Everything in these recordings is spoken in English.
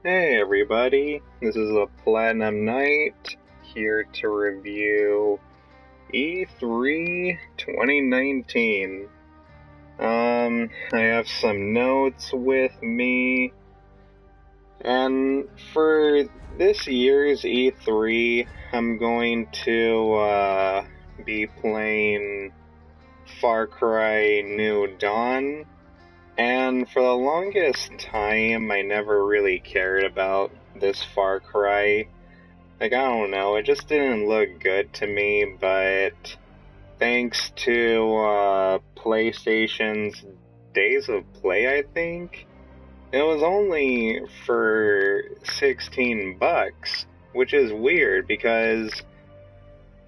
Hey everybody, this is a Platinum Knight here to review E3 2019. I have some notes with me, and for this year's E3, I'm going to be playing Far Cry New Dawn. And for the longest time, I never really cared about this Far Cry. Like, I don't know, it just didn't look good to me, but thanks to PlayStation's Days of Play, I think, it was only for 16 bucks, which is weird because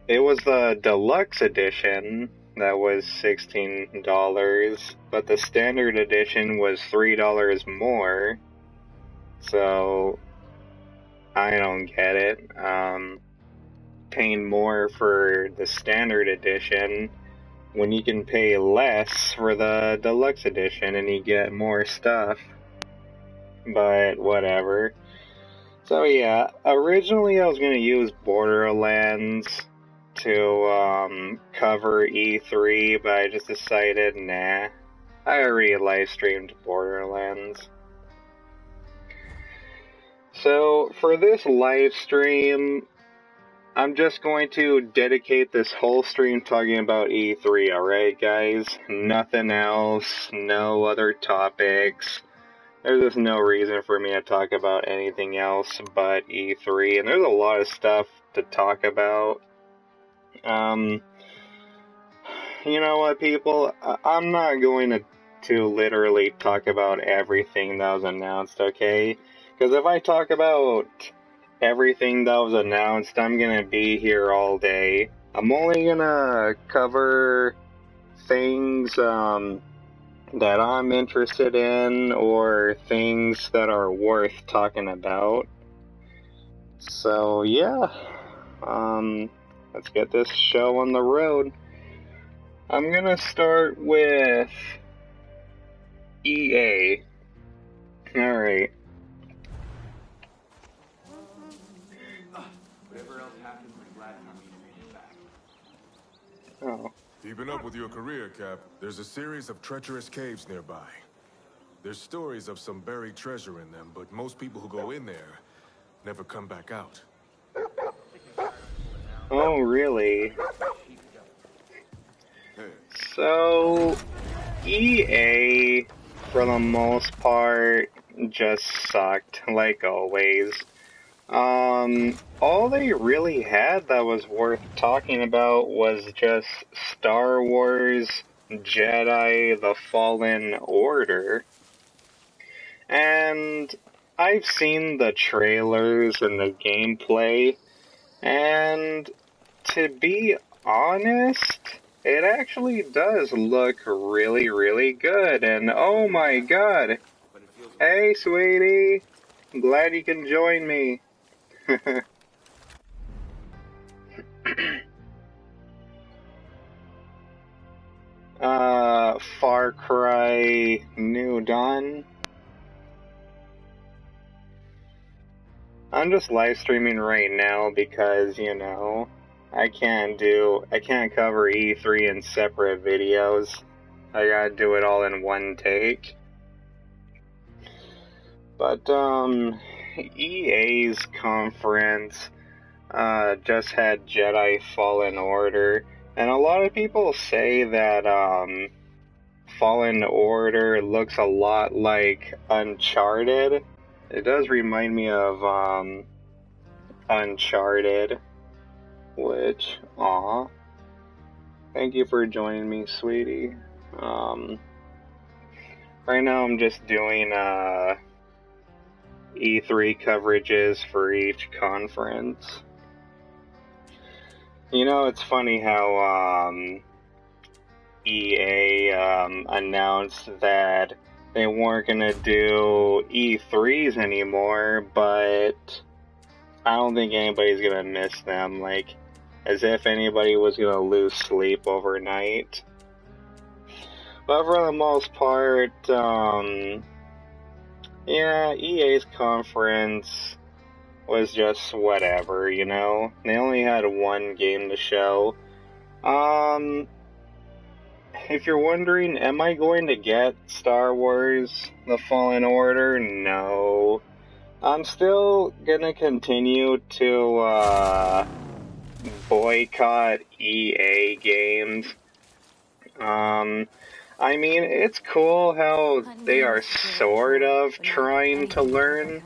it was the deluxe edition that was $16, but the standard edition was $3 more. So I don't get it. Paying more for the standard edition when you can pay less for the deluxe edition and you get more stuff. But whatever. So yeah, originally I was gonna use Borderlands to cover E3, but I just decided, nah. I already live streamed Borderlands. So for this live stream, I'm just going to dedicate this whole stream talking about E3, alright guys? Nothing else, no other topics. There's just no reason for me to talk about anything else but E3, and there's a lot of stuff to talk about. You know what, people? I'm not going to literally talk about everything that was announced, okay? Because if I talk about everything that was announced, I'm gonna be here all day. I'm only gonna cover things that I'm interested in or things that are worth talking about. So yeah, let's get this show on the road. I'm gonna start with EA. Alright. Whatever else happens, I'm glad for me to read it back. Oh. Keeping up with your career, Cap, there's a series of treacherous caves nearby. There's stories of some buried treasure in them, but most people who go in there never come back out. Oh, really? So, EA, for the most part, just sucked, like always. All they really had that was worth talking about was just Star Wars Jedi The Fallen Order. And I've seen the trailers and the gameplay, and to be honest, it actually does look really, really good. And oh my god, hey sweetie, I'm glad you can join me. Far Cry New Dawn. I'm just live streaming right now because, you know, I can't cover E3 in separate videos. I gotta do it all in one take. But, EA's conference, just had Jedi Fallen Order, and a lot of people say that, Fallen Order looks a lot like Uncharted. It does remind me of, Uncharted, which, aw, thank you for joining me, sweetie. Right now I'm just doing, E3 coverages for each conference. You know, it's funny how, EA, announced that they weren't gonna do E3s anymore, but I don't think anybody's gonna miss them, like, as if anybody was gonna lose sleep overnight. But for the most part, Yeah, EA's conference was just whatever, you know? They only had one game to show. If you're wondering, am I going to get Star Wars The Fallen Order? No. I'm still gonna continue to, boycott EA games. I mean, it's cool how they are sort of trying to learn.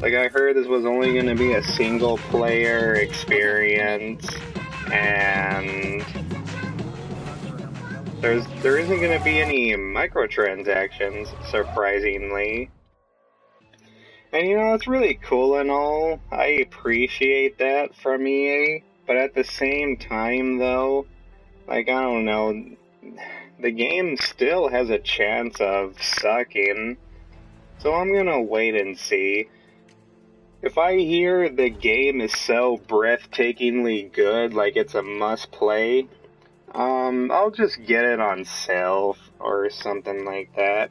Like, I heard this was only gonna be a single player experience, and there isn't gonna be any microtransactions, surprisingly. And you know, it's really cool and all. I appreciate that from EA, but at the same time, though, like, I don't know, the game still has a chance of sucking, so I'm gonna wait and see. If I hear the game is so breathtakingly good, like it's a must-play, I'll just get it on sale or something like that.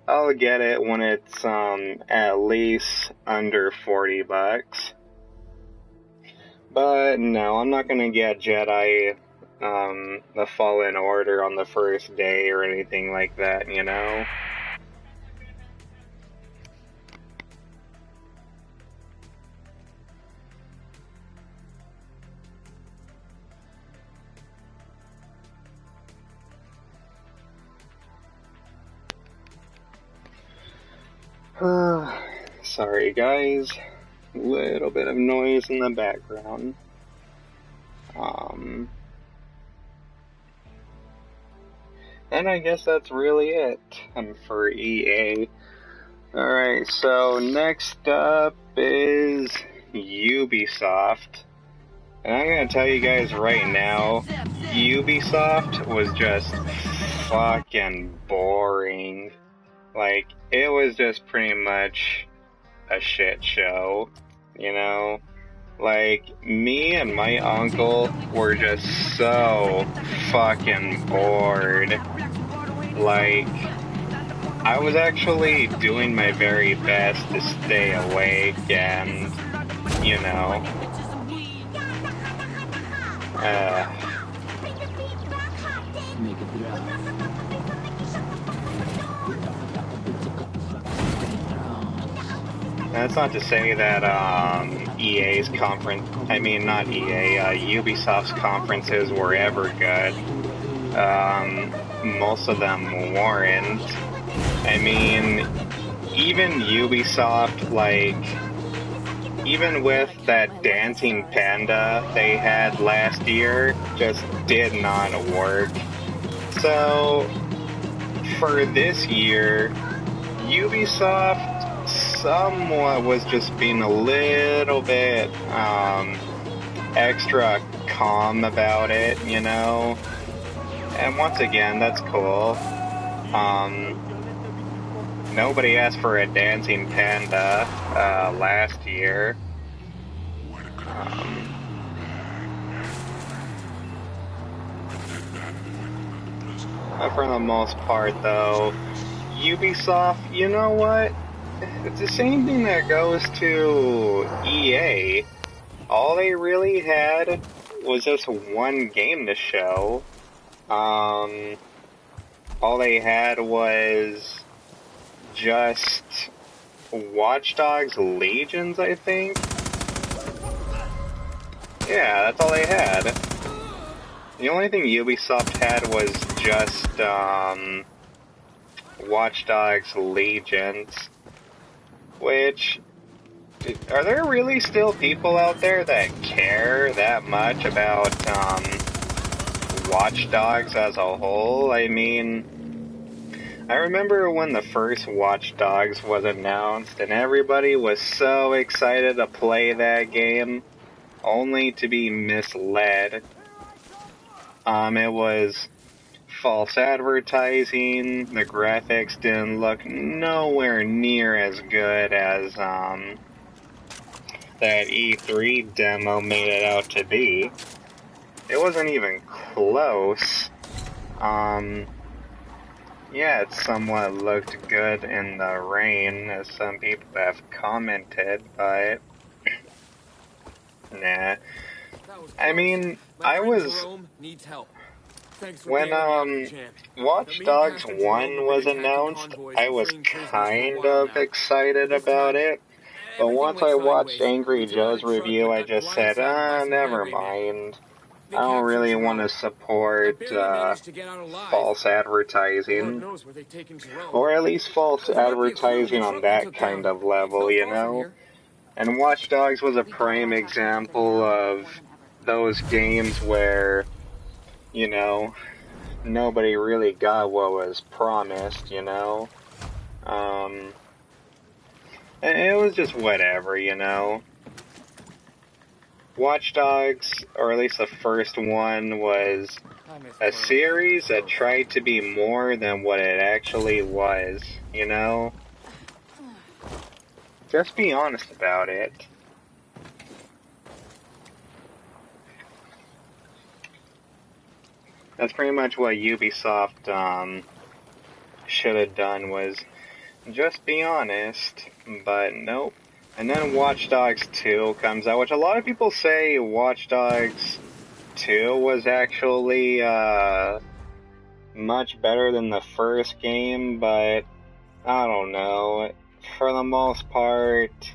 I'll get it when it's, at least under $40. But no, I'm not gonna get Jedi, The Fallen Order on the first day or anything like that, you know? Sorry guys, little bit of noise in the background. And I guess that's really it for EA. Alright, so next up is Ubisoft. And I'm gonna tell you guys right now, Ubisoft was just fucking boring. Like, it was just pretty much a shit show, you know? Like, me and my uncle were just so fucking bored. Like, I was actually doing my very best to stay awake and, you know, that's not to say that, EA's conference, I mean, not EA, Ubisoft's conferences were ever good. Most of them weren't. I mean, even Ubisoft, like, even with that dancing panda they had last year, just did not work. So, for this year, Ubisoft somewhat was just being a little bit, extra calm about it, you know? And once again, that's cool. Nobody asked for a dancing panda, last year. But for the most part, though, Ubisoft, you know what? It's the same thing that goes to EA. All they really had was just one game to show. All they had was just Watch Dogs Legions, I think? Yeah, that's all they had. The only thing Ubisoft had was just, Watch Dogs Legions. Which, are there really still people out there that care that much about, Watch Dogs as a whole? I mean, I remember when the first Watch Dogs was announced and everybody was so excited to play that game, only to be misled. It was false advertising, the graphics didn't look nowhere near as good as, that E3 demo made it out to be. It wasn't even close. yeah, it somewhat looked good in the rain, as some people have commented, but nah. I mean, I was needs help. Thanks for when bailing me out of the jam. Watch The mean Dogs bastards in 1 Rome have was been attacking announced, convoys I and was freeing prisoners for a kind while of now. excited But this about time, it, but everything once went I watched sideways. Angry We took out Joe's a truck review, but I got just said, blindsided by some never highwaymen. mind. They I don't captured really want to Jerome. I support barely managed to get out alive. false Lord advertising, knows where they've taken Jerome. or at least false There might be a clue in the advertising on truck we that took kind down. of It's level, not you far from know? here. And Watch Dogs was a We gotta prime watch out for each other example now of more than ever. those games where, you know, nobody really got what was promised, you know? And it was just whatever, you know? Watch Dogs, or at least the first one, was a series that tried to be more than what it actually was, you know? Just be honest about it. That's pretty much what Ubisoft should have done, was just be honest, but nope. And then Watch Dogs 2 comes out, which a lot of people say Watch Dogs 2 was actually much better than the first game, but I don't know. For the most part,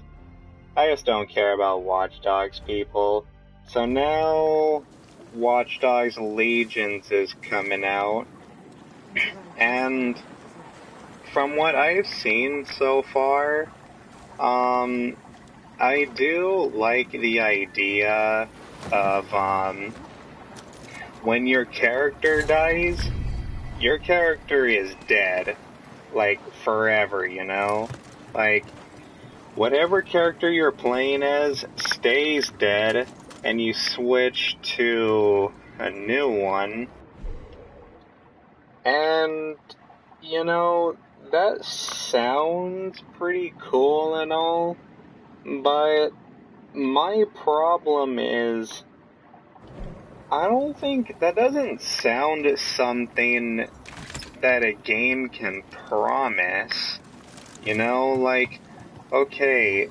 I just don't care about Watch Dogs, people. So now Watch Dogs Legions is coming out, and from what I've seen so far, I do like the idea of, when your character dies, your character is dead. Like, forever, you know? Like, whatever character you're playing as stays dead, and you switch to a new one. And, you know, that sounds pretty cool and all, but my problem is, I don't think that doesn't sound something that a game can promise. You know, like, okay,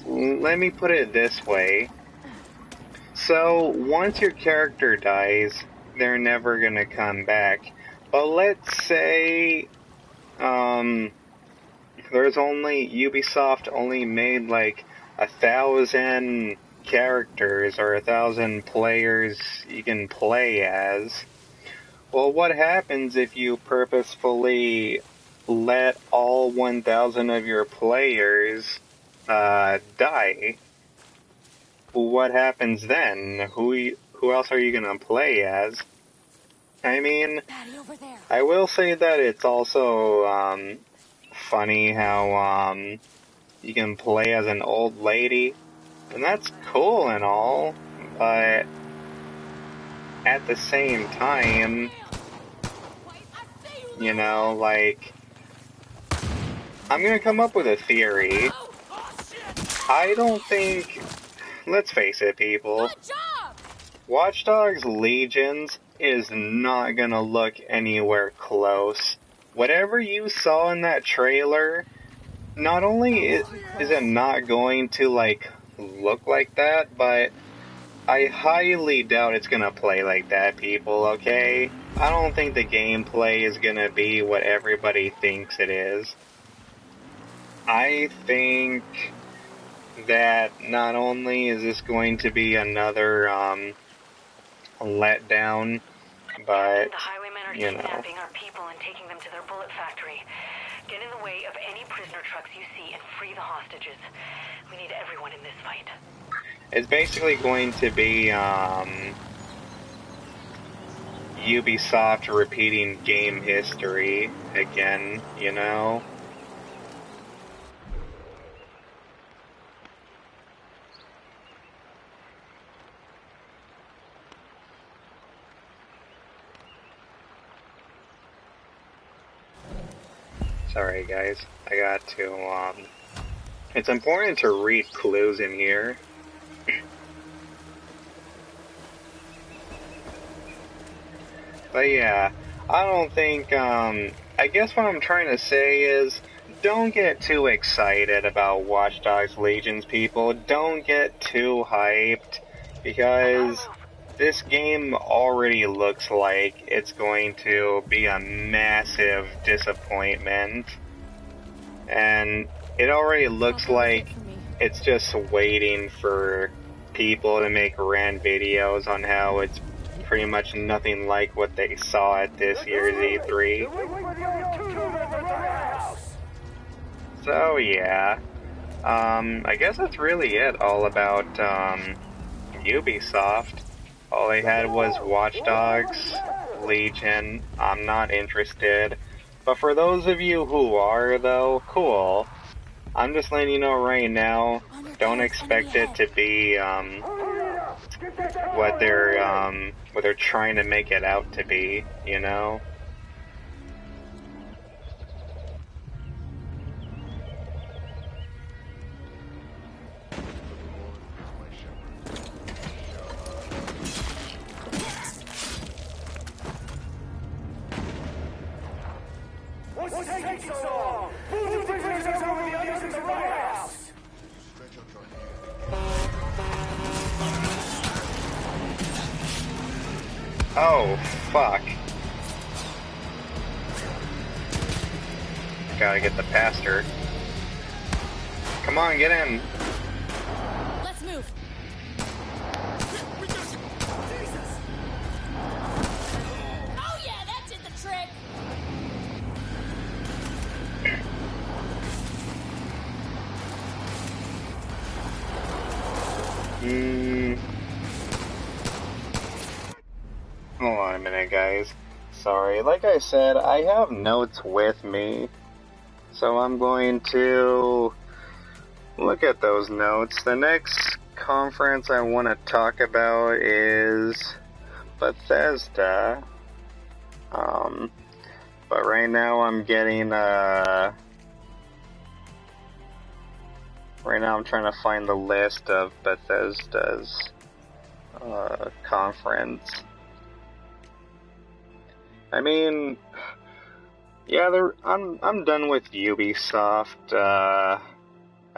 let me put it this way. So, once your character dies, they're never gonna come back. But let's say, Ubisoft only made like 1,000 characters or 1,000 players you can play as. Well, what happens if you purposefully let all 1,000 of your players die? What happens then? Who else are you gonna play as? I mean, Patty, over there. I will say that it's also funny how you can play as an old lady, and that's cool and all, but at the same time, you know, like, I'm gonna come up with a theory. I don't think, let's face it, people, Good job! Watch Dogs Legions is not gonna look anywhere close. Whatever you saw in that trailer, not only is it not going to, like, look like that, but I highly doubt it's gonna play like that, people, okay? I don't think the gameplay is gonna be what everybody thinks it is. I think that not only is this going to be another, letdown, but, The highwaymen are you know, kidnapping our people and taking them to their bullet factory. Get in the way of any prisoner trucks you see and free the hostages. We need everyone in this fight. it's basically going to be, Ubisoft repeating game history again, you know? Sorry guys, I got to, it's important to read clues in here. But yeah, I don't think, I guess what I'm trying to say is, don't get too excited about Watch Dogs Legions, people. Don't get too hyped, because this game already looks like it's going to be a massive disappointment. And it already looks like it's just waiting for people to make rant videos on how it's pretty much nothing like what they saw at this year's E3. So yeah, I guess that's really it all about Ubisoft. All they had was Watch Dogs Legion. I'm not interested. But for those of you who are, though, cool. I'm just letting you know right now, don't expect it to be what they're trying to make it out to be, you know? What's taking so long? Move the prisoners over the others in the riot house! Oh, fuck. Gotta get the pastor. Come on, get in. Let's move. Oh yeah, that did the trick. Hold on a minute, guys. Sorry, like I said, I have notes with me, so I'm going to look at those notes. The next conference I want to talk about is Bethesda. But right now I'm getting, right now I'm trying to find the list of Bethesda's, conference. I mean, yeah, I'm done with Ubisoft. I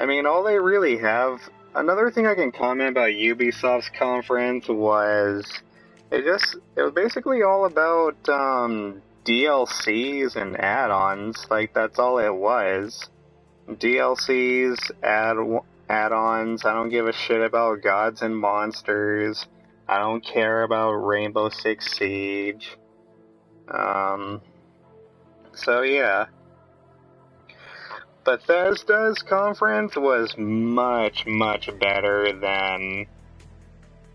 mean, all they really have. Another thing I can comment about Ubisoft's conference was it was basically all about DLCs and add-ons. Like, that's all it was. DLCs, add-ons. I don't give a shit about Gods and Monsters. I don't care about Rainbow Six Siege. So yeah. Bethesda's conference was much, much better than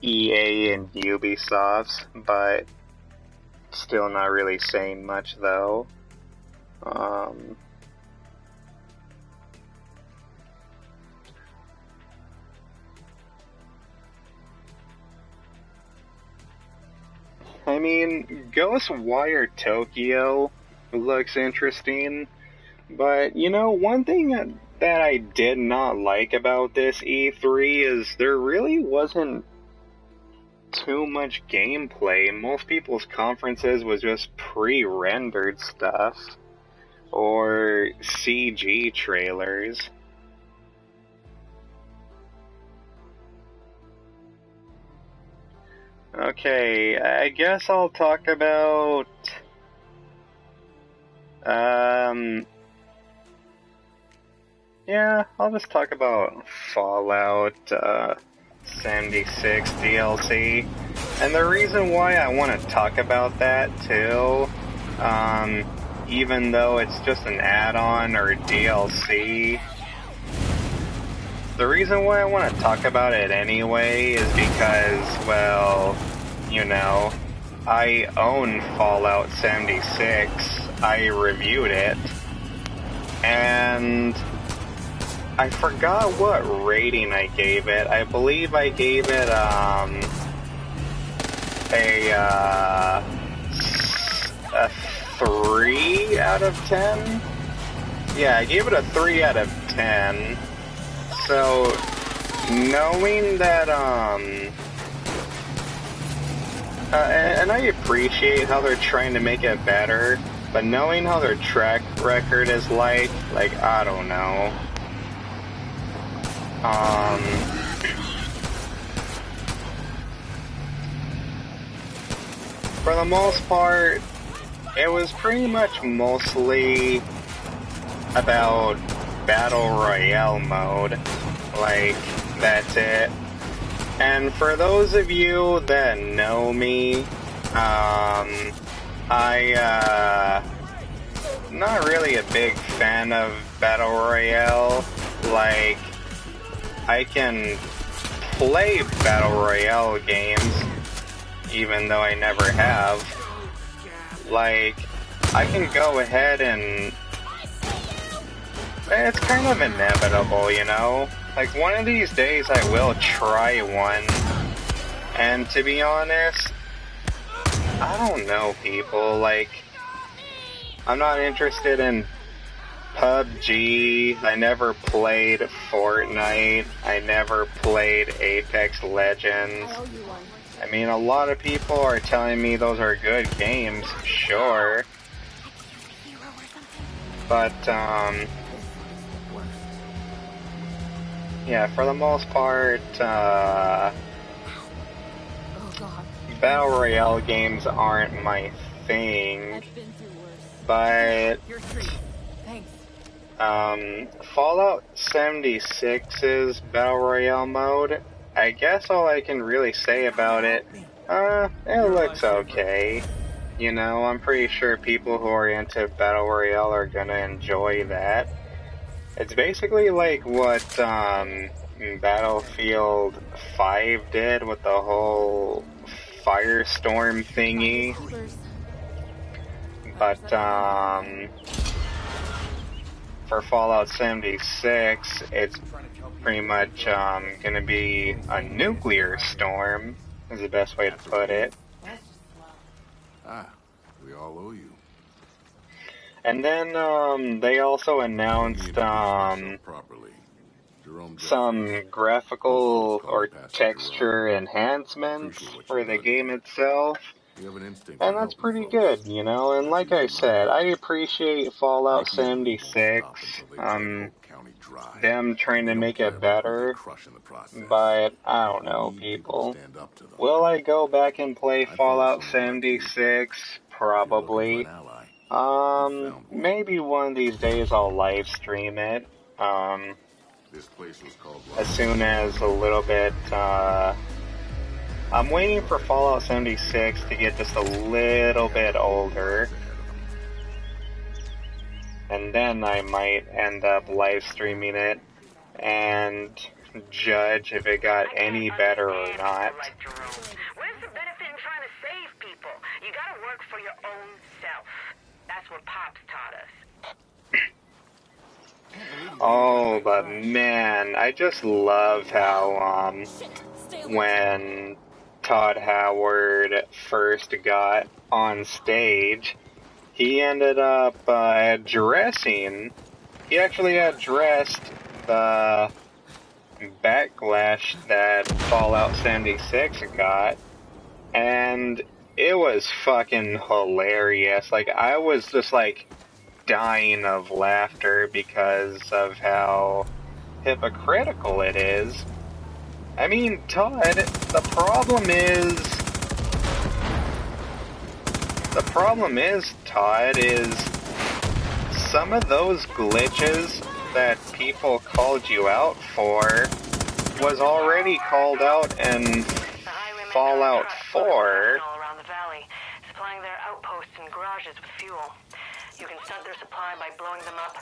EA and Ubisoft's, but still not really saying much though. I mean, Ghostwire Tokyo looks interesting, but you know, one thing that I did not like about this E3 is there really wasn't too much gameplay. Most people's conferences was just pre-rendered stuff or CG trailers. Okay, I guess I'll talk about yeah, I'll just talk about Fallout 76 DLC. And the reason why I want to talk about that too, even though it's just an add-on or DLC, the reason why I want to talk about it anyway is because, well, you know, I own Fallout 76, I reviewed it, and I forgot what rating I gave it. I believe I gave it, a 3 out of 10? Yeah, I gave it a 3 out of 10. So, knowing that, and I appreciate how they're trying to make it better, But knowing how their track record is like, I don't know. For the most part, it was pretty much mostly about Battle Royale mode. Like, that's it. And for those of you that know me, not really a big fan of Battle Royale. Like, I can play Battle Royale games, even though I never have. Like, I can go ahead and... It's kind of inevitable, you know? Like, one of these days I will try one. And to be honest, I don't know, people. Like, I'm not interested in PUBG. I never played Fortnite. I never played Apex Legends. I mean, a lot of people are telling me those are good games, sure. But, yeah, for the most part, Battle Royale games aren't my thing. But, Fallout 76's Battle Royale mode, I guess all I can really say about it, it looks okay. You know, I'm pretty sure people who are into Battle Royale are gonna enjoy that. It's basically like what, Battlefield 5 did with the whole Firestorm thingy. But, for Fallout 76, it's pretty much, gonna be a nuclear storm, is the best way to put it. Ah, we all owe you. And then, they also announced, some graphical or texture enhancements for the game itself. And that's pretty good, you know, and like I said, I appreciate Fallout 76, them trying to make it better, but I don't know, people. Will I go back and play Fallout 76? Probably. Maybe one of these days I'll live stream it, as soon as a little bit, I'm waiting for Fallout 76 to get just a little bit older, and then I might end up live streaming it and judge if it got any better or not. Where's the benefit in trying to save people? You gotta work for your own self. That's what Pops taught us. Oh, but man, I just love how, when Todd Howard first got on stage, he ended up he actually addressed the backlash that Fallout 76 got, and it was fucking hilarious. Like, I was just like dying of laughter because of how hypocritical it is. I mean, Todd, the problem is, Todd, is some of those glitches that people called you out for was already called out in Fallout 4. All around the valley, supplying their outposts and garages with fuel. You can stunt their supply by blowing them up,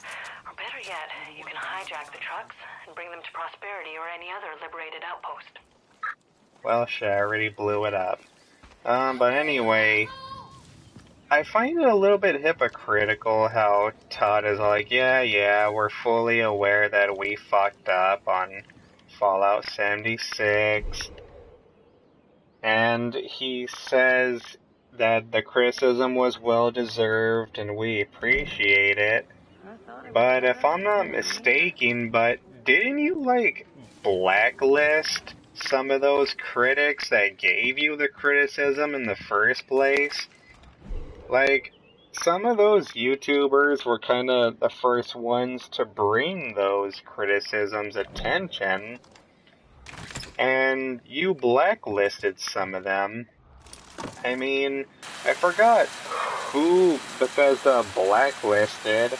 or better yet, you can hijack the trucks and bring them to Prosperity or any other liberated outpost. Well, shit, I already blew it up. But anyway, I find it a little bit hypocritical how Todd is like, yeah, we're fully aware that we fucked up on Fallout 76. And he says that the criticism was well deserved and we appreciate it. But if I'm not mistaken, didn't you, like, blacklist some of those critics that gave you the criticism in the first place? Like, some of those YouTubers were kind of the first ones to bring those criticisms attention, and you blacklisted some of them. I mean, I forgot who Bethesda blacklisted.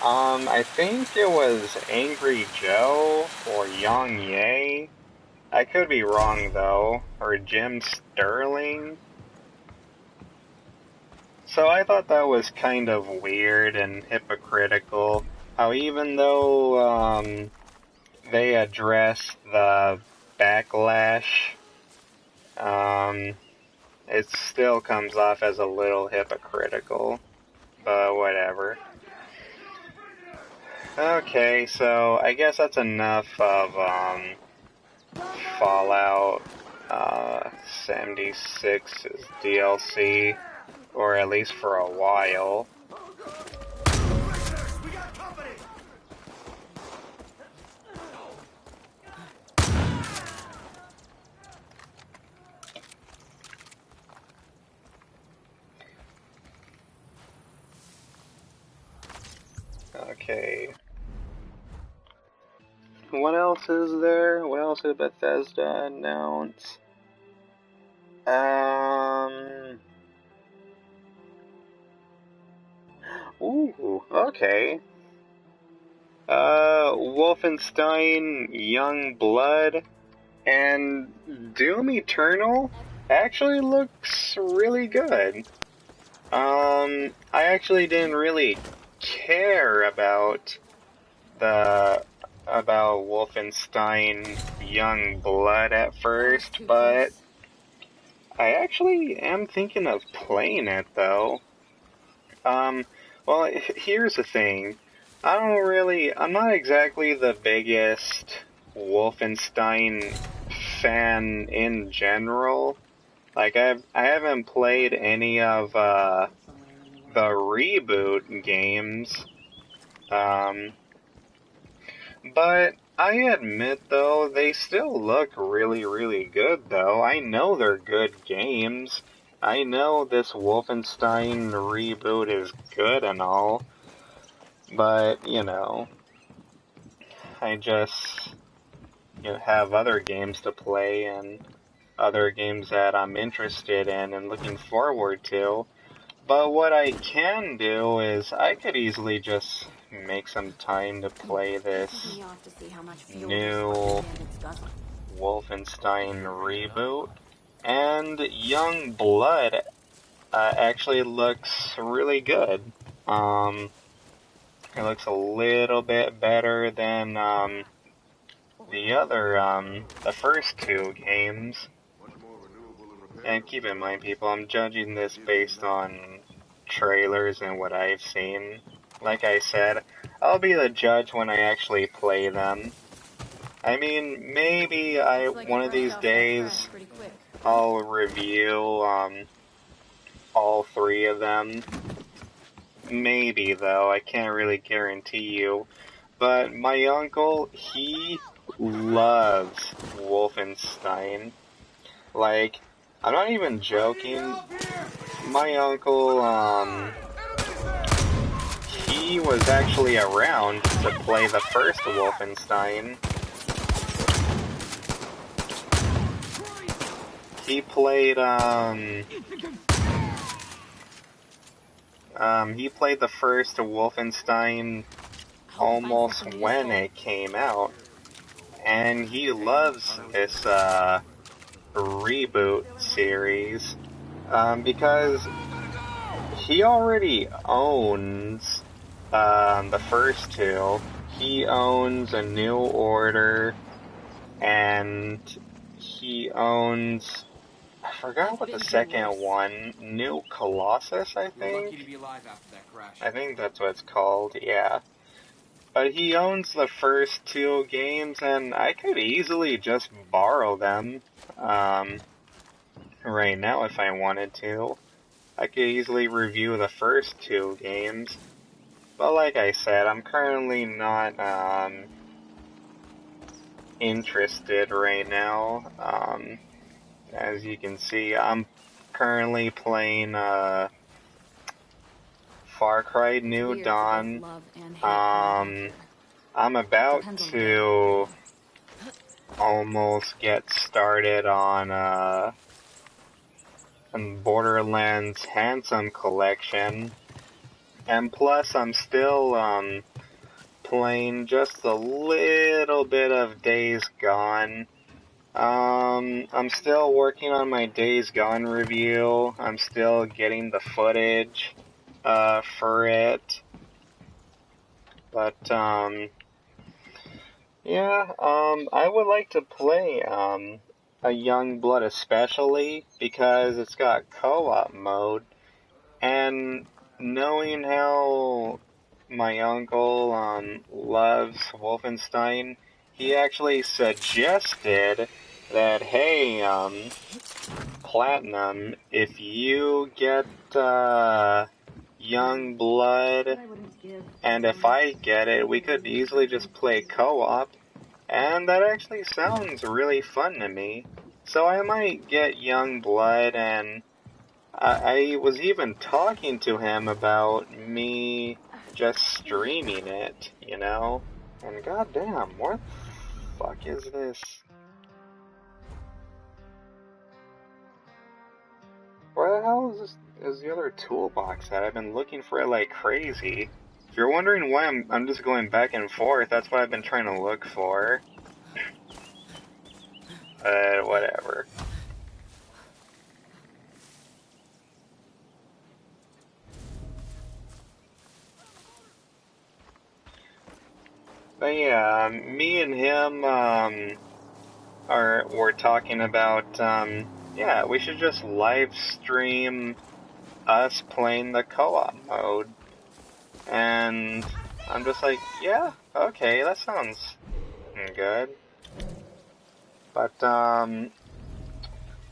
I think it was Angry Joe or Yang Ye. I could be wrong though, or Jim Sterling. So I thought that was kind of weird and hypocritical. How even though they address the backlash, it still comes off as a little hypocritical. But whatever. Okay, so I guess that's enough of Fallout 76's DLC, or at least for a while. We got company! Okay. What else is there? What else did Bethesda announce? Ooh, okay. Wolfenstein Youngblood and Doom Eternal actually looks really good. I actually didn't really care about Wolfenstein Youngblood at first, but I actually am thinking of playing it though. Well, here's the thing. I'm not exactly the biggest Wolfenstein fan in general. Like, I haven't played any of, the reboot games. But I admit, though, they still look really, really good, though. I know they're good games. I know this Wolfenstein reboot is good and all. But, you know, I just have other games to play and other games that I'm interested in and looking forward to. But what I can do is I could easily just make some time to play this new Wolfenstein reboot. And Young Blood actually looks really good. It looks a little bit better than the first two games. And keep in mind, people, I'm judging this based on trailers and what I've seen. Like I said, I'll be the judge when I actually play them. I mean, maybe one of these days I'll review all three of them. Maybe, though, I can't really guarantee you. But my uncle, he loves Wolfenstein. Like, I'm not even joking. My uncle, he was actually around to play the first Wolfenstein. He played, he played the first Wolfenstein almost when it came out. And he loves this, reboot series, because he already owns, the first two. He owns A New Order, and he owns, I forgot what the second one, New Colossus, I think? I think that's what it's called, yeah. But he owns the first two games, and I could easily just borrow them, right now if I wanted to. I could easily review the first two games. But like I said, I'm currently not, interested right now. As you can see, I'm currently playing, Far Cry New Dawn. I'm about to almost get started on Borderlands Handsome Collection. And plus, I'm still playing just a little bit of Days Gone. I'm still working on my Days Gone review. I'm still getting the footage for it. But yeah, I would like to play a Youngblood especially because it's got co-op mode, and knowing how my uncle loves Wolfenstein, he actually suggested that, hey, Platinum, if you get Youngblood, and if I get it, we could easily just play co-op, and that actually sounds really fun to me. So I might get Youngblood, and I was even talking to him about me just streaming it, you know? And goddamn, what the fuck is this? Where the hell is the other toolbox at? I've been looking for it like crazy. If you're wondering why I'm just going back and forth, that's what I've been trying to look for. Whatever. But yeah, me and him, we're talking about, yeah, we should just live stream us playing the co-op mode. And I'm just like, yeah, okay, that sounds good. But,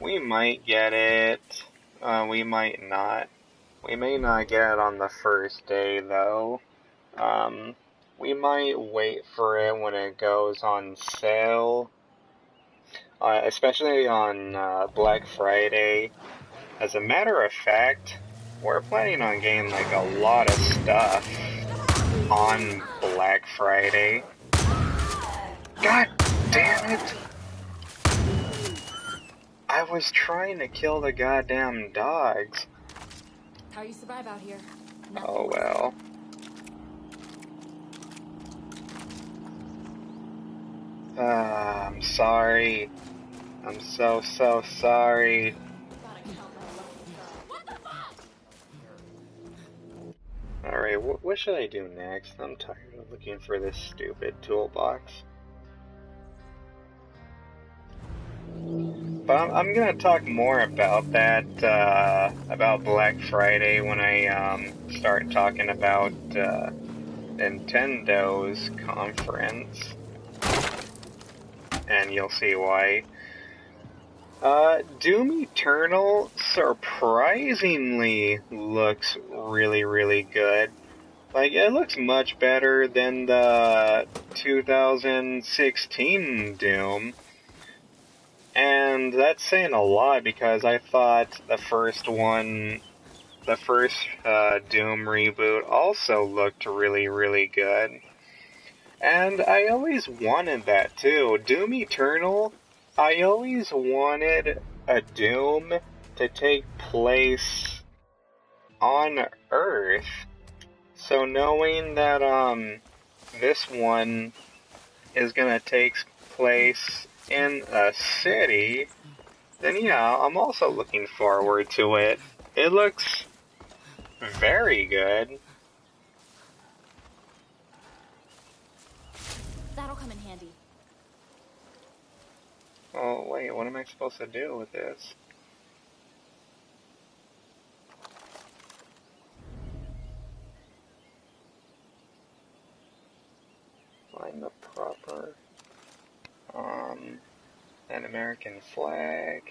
we might get it, we might not. We may not get it on the first day, though. We might wait for it when it goes on sale. Especially on Black Friday. As a matter of fact, we're planning on getting like a lot of stuff on Black Friday. God damn it! I was trying to kill the goddamn dogs. How you survive out here? Oh well. I'm sorry. I'm so sorry. Alright, what should I do next? I'm tired of looking for this stupid toolbox. But I'm gonna talk more about that, about Black Friday when I, start talking about, Nintendo's conference. And you'll see why. Doom Eternal surprisingly looks really, really good. Like, it looks much better than the 2016 Doom. And that's saying a lot because I thought the first Doom reboot also looked really, really good. And I always wanted that too. Doom Eternal, I always wanted a Doom to take place on Earth. So knowing that this one is gonna take place in a city, then yeah, I'm also looking forward to it. It looks very good. That'll come in handy. Oh wait, what am I supposed to do with this? Find the proper, an American flag.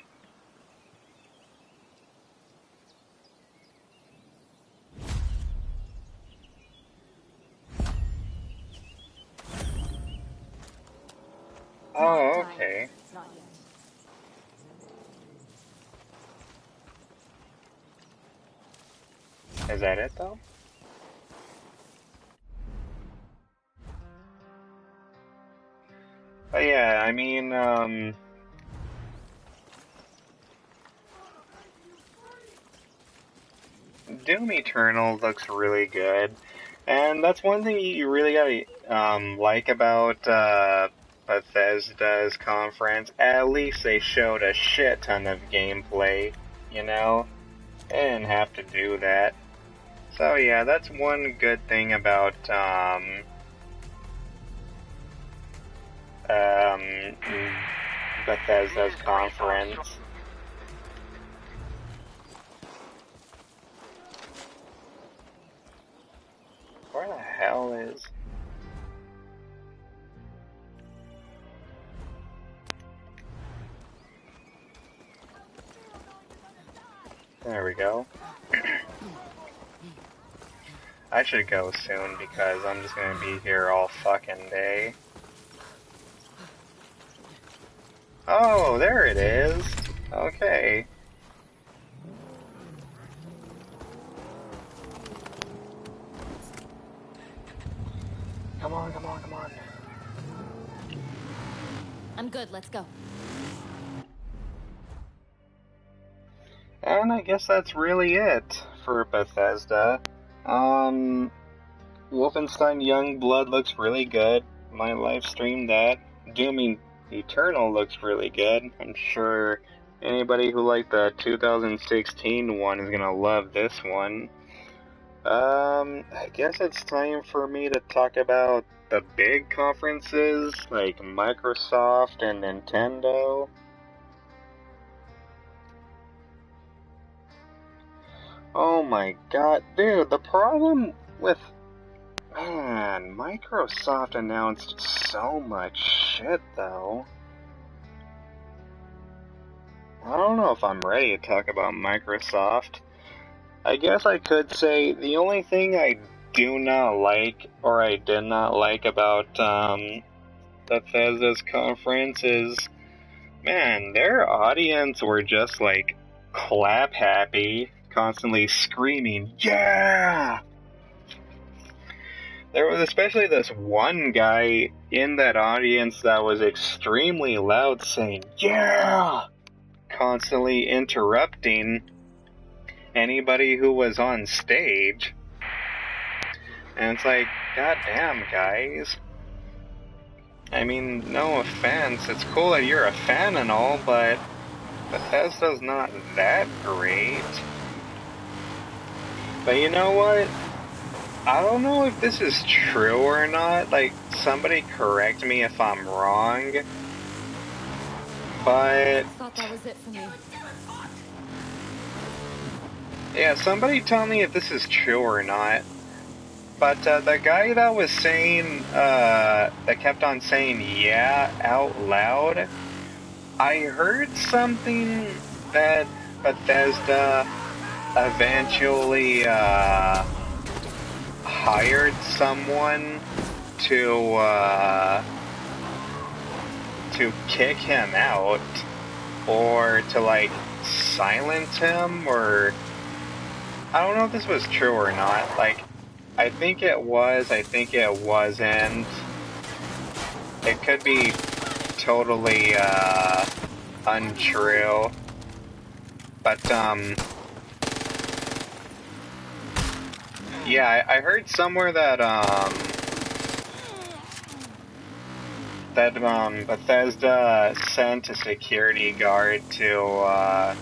Oh, okay. Not yet. Is that it though? But yeah, I mean, Doom Eternal looks really good. And that's one thing you really gotta, like about, Bethesda's conference. At least they showed a shit ton of gameplay, you know? They didn't have to do that. So yeah, that's one good thing about, Bethesda's conference. Where the hell is... There we go. I should go soon because I'm just gonna be here all fucking day. Oh, there it is. Okay. Come on, come on, come on. I'm good, let's go. And I guess that's really it for Bethesda. Wolfenstein Youngblood looks really good. Might live stream that. Doom Eternal looks really good. I'm sure anybody who liked the 2016 one is gonna love this one. I guess it's time for me to talk about the big conferences like Microsoft and Nintendo. Oh my god, dude, the problem with... Man, Microsoft announced so much shit, though. I don't know if I'm ready to talk about Microsoft. I guess I could say the only thing I do not like, or I did not like about, Bethesda's conference is, man, their audience were just, like, clap happy, constantly screaming, yeah! There was especially this one guy in that audience that was extremely loud saying, yeah! Constantly interrupting anybody who was on stage. And it's like, goddamn, guys. I mean, no offense, it's cool that you're a fan and all, but Bethesda's not that great. But you know what? I don't know if this is true or not. Like, somebody correct me if I'm wrong. But... I thought that was it for me. Yeah, somebody tell me if this is true or not. But the guy that was saying, that kept on saying yeah out loud, I heard something that Bethesda eventually, hired someone to kick him out, or to, like, silence him, or... I don't know if this was true or not. Like, I think it was, I think it wasn't. It could be totally, untrue. But, yeah, I heard somewhere that, Bethesda sent a security guard to,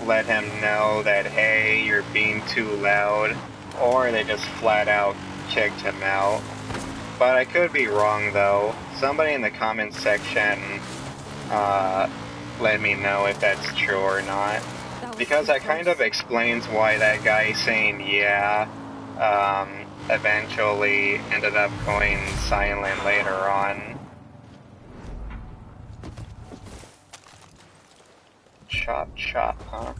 let him know that, hey, you're being too loud, or they just flat out kicked him out. But I could be wrong, though. Somebody in the comments section, let me know if that's true or not. Because that kind of explains why that guy saying yeah, eventually ended up going silent later on. Chop chop, huh?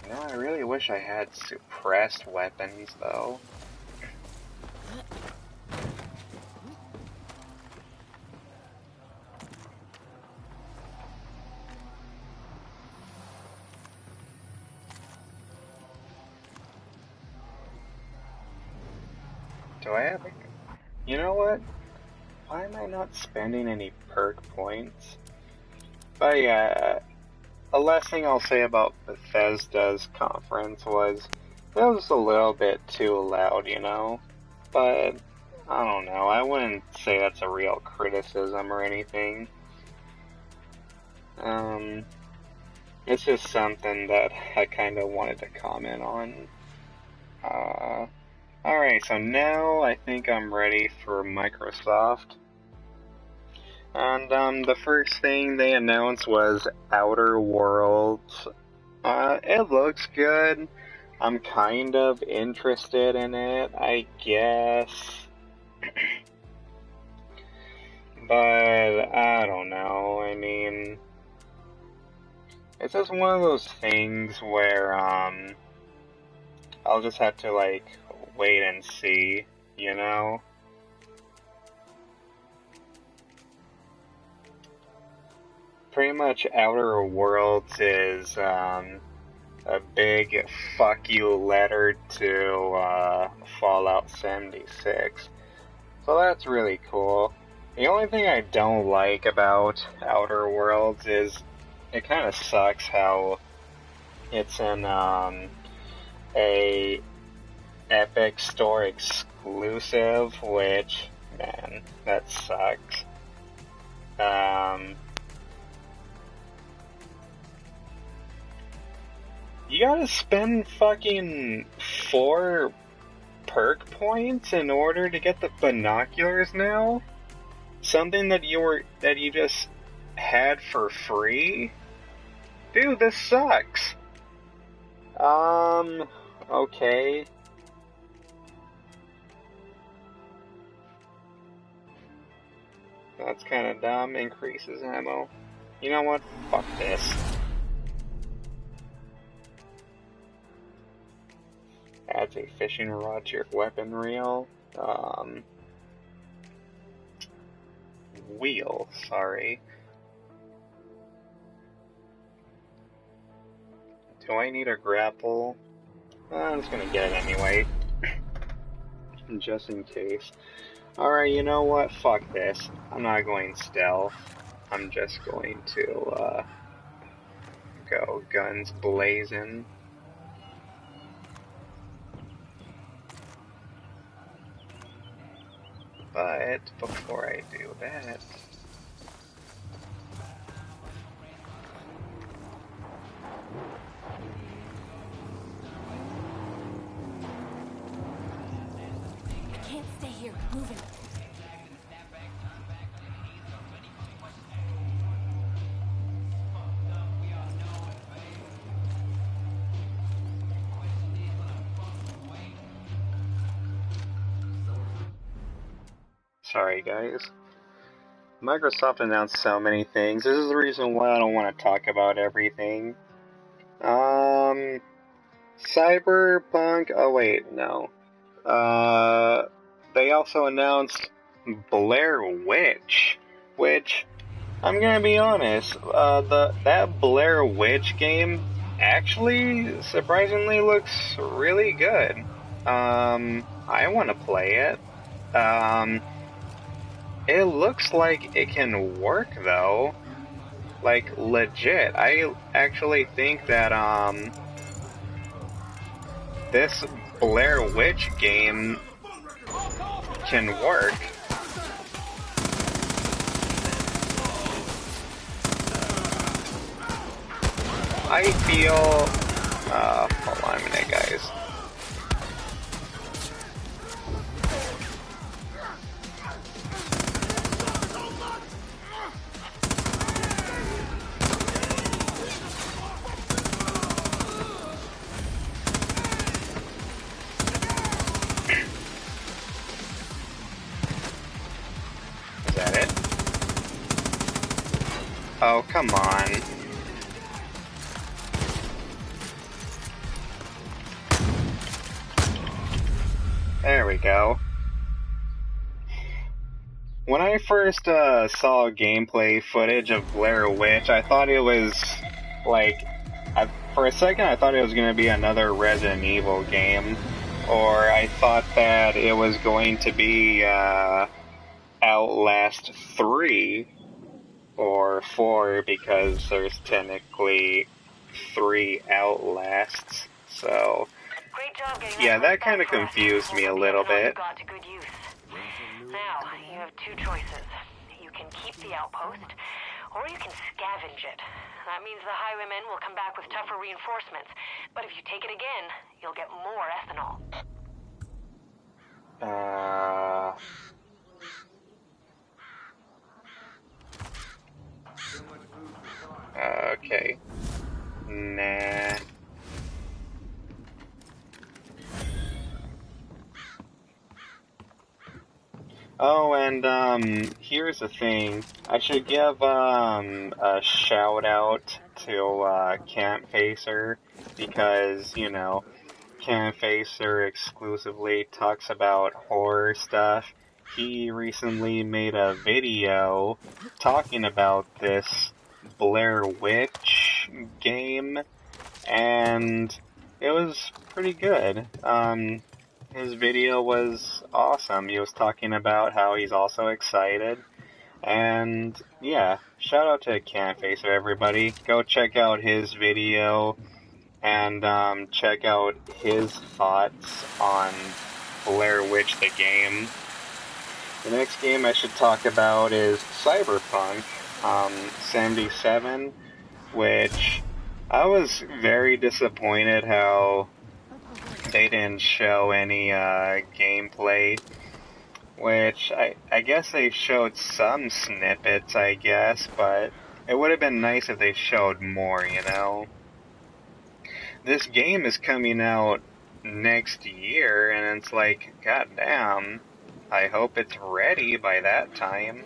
You know, I really wish I had suppressed weapons, though. Do I have a... You know what? why am I not spending any perk points? But yeah, the last thing I'll say about Bethesda's conference was it was a little bit too loud, you know? But, I don't know, I wouldn't say that's a real criticism or anything. It's just something that I kind of wanted to comment on. Alright, so now I think I'm ready for Microsoft. And, the first thing they announced was Outer Worlds. It looks good. I'm kind of interested in it, I guess. But, I don't know, I mean... It's just one of those things where, I'll just have to, like, wait and see, you know? Pretty much Outer Worlds is, a big fuck you letter to, Fallout 76. So that's really cool. The only thing I don't like about Outer Worlds is it kind of sucks how it's an, a Epic Store exclusive, which, man, that sucks. You gotta spend fucking 4 perk points in order to get the binoculars now? Something that you just had for free? Dude, this sucks. Okay. That's kinda dumb. Increases ammo. You know what? Fuck this. Adds a fishing rod to your weapon reel. Wheel, sorry. Do I need a grapple? I'm just gonna get it anyway. Just in case. Alright, you know what? Fuck this. I'm not going stealth. I'm just going to, go guns blazing. But before I do that... I can't stay here. Moving. Sorry, guys. Microsoft announced so many things. This is the reason why I don't want to talk about everything. Cyberpunk... Oh, wait, no. They also announced Blair Witch, which, I'm gonna be honest, that Blair Witch game actually surprisingly looks really good. I want to play it. It looks like it can work, though. Like, legit. I actually think that, this Blair Witch game can work. I feel... hold on a minute, guys. Oh, come on. There we go. When I first saw gameplay footage of Blair Witch, I thought it was, like, for a second I thought it was going to be another Resident Evil game. Or I thought that it was going to be, Outlast 3 or 4 because there's technically 3 Outlasts. So, Great job getting yeah, that that kind of for us. confused me a We'll be little putting all you bit. got to good use. Now, you have two choices. You can keep the outpost, or you can scavenge it. That means the highwaymen will come back with tougher reinforcements. But if you take it again, you'll get more ethanol. Okay. Nah. Oh, and, here's the thing. I should give, a shout out to, Camp Facer, because, you know, Camp Facer exclusively talks about horror stuff. He recently made a video talking about this Blair Witch game, and it was pretty good. His video was awesome. He was talking about how he's also excited. And yeah, shout out to Camp Facer, everybody. Go check out his video and check out his thoughts on Blair Witch the game. The next game I should talk about is Cyberpunk 77, which I was very disappointed how they didn't show any gameplay, which I guess they showed some snippets, I guess, but it would have been nice if they showed more, you know? This game is coming out next year, and it's like, goddamn, I hope it's ready by that time.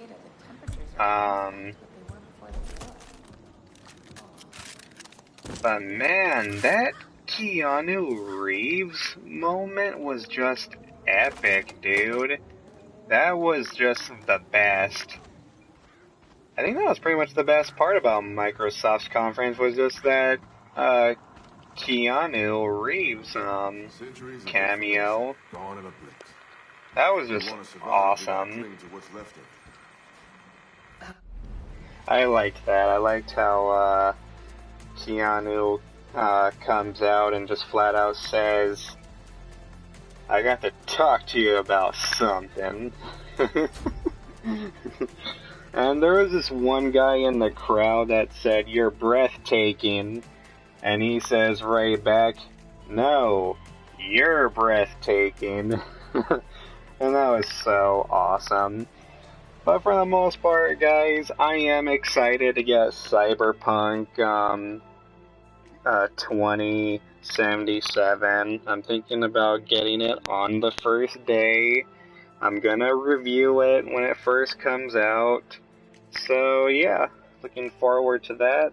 But man, that Keanu Reeves moment was just epic, dude. That was just the best. I think that was pretty much the best part about Microsoft's conference, was just that, Keanu Reeves, cameo. That was just awesome. I liked that. I liked how, Keanu, comes out and just flat out says, I got to talk to you about something. And there was this one guy in the crowd that said, you're breathtaking. And he says right back, no, you're breathtaking. And that was so awesome. But for the most part, guys, I am excited to get Cyberpunk 2077. I'm thinking about getting it on the first day. I'm gonna review it when it first comes out. So yeah, looking forward to that.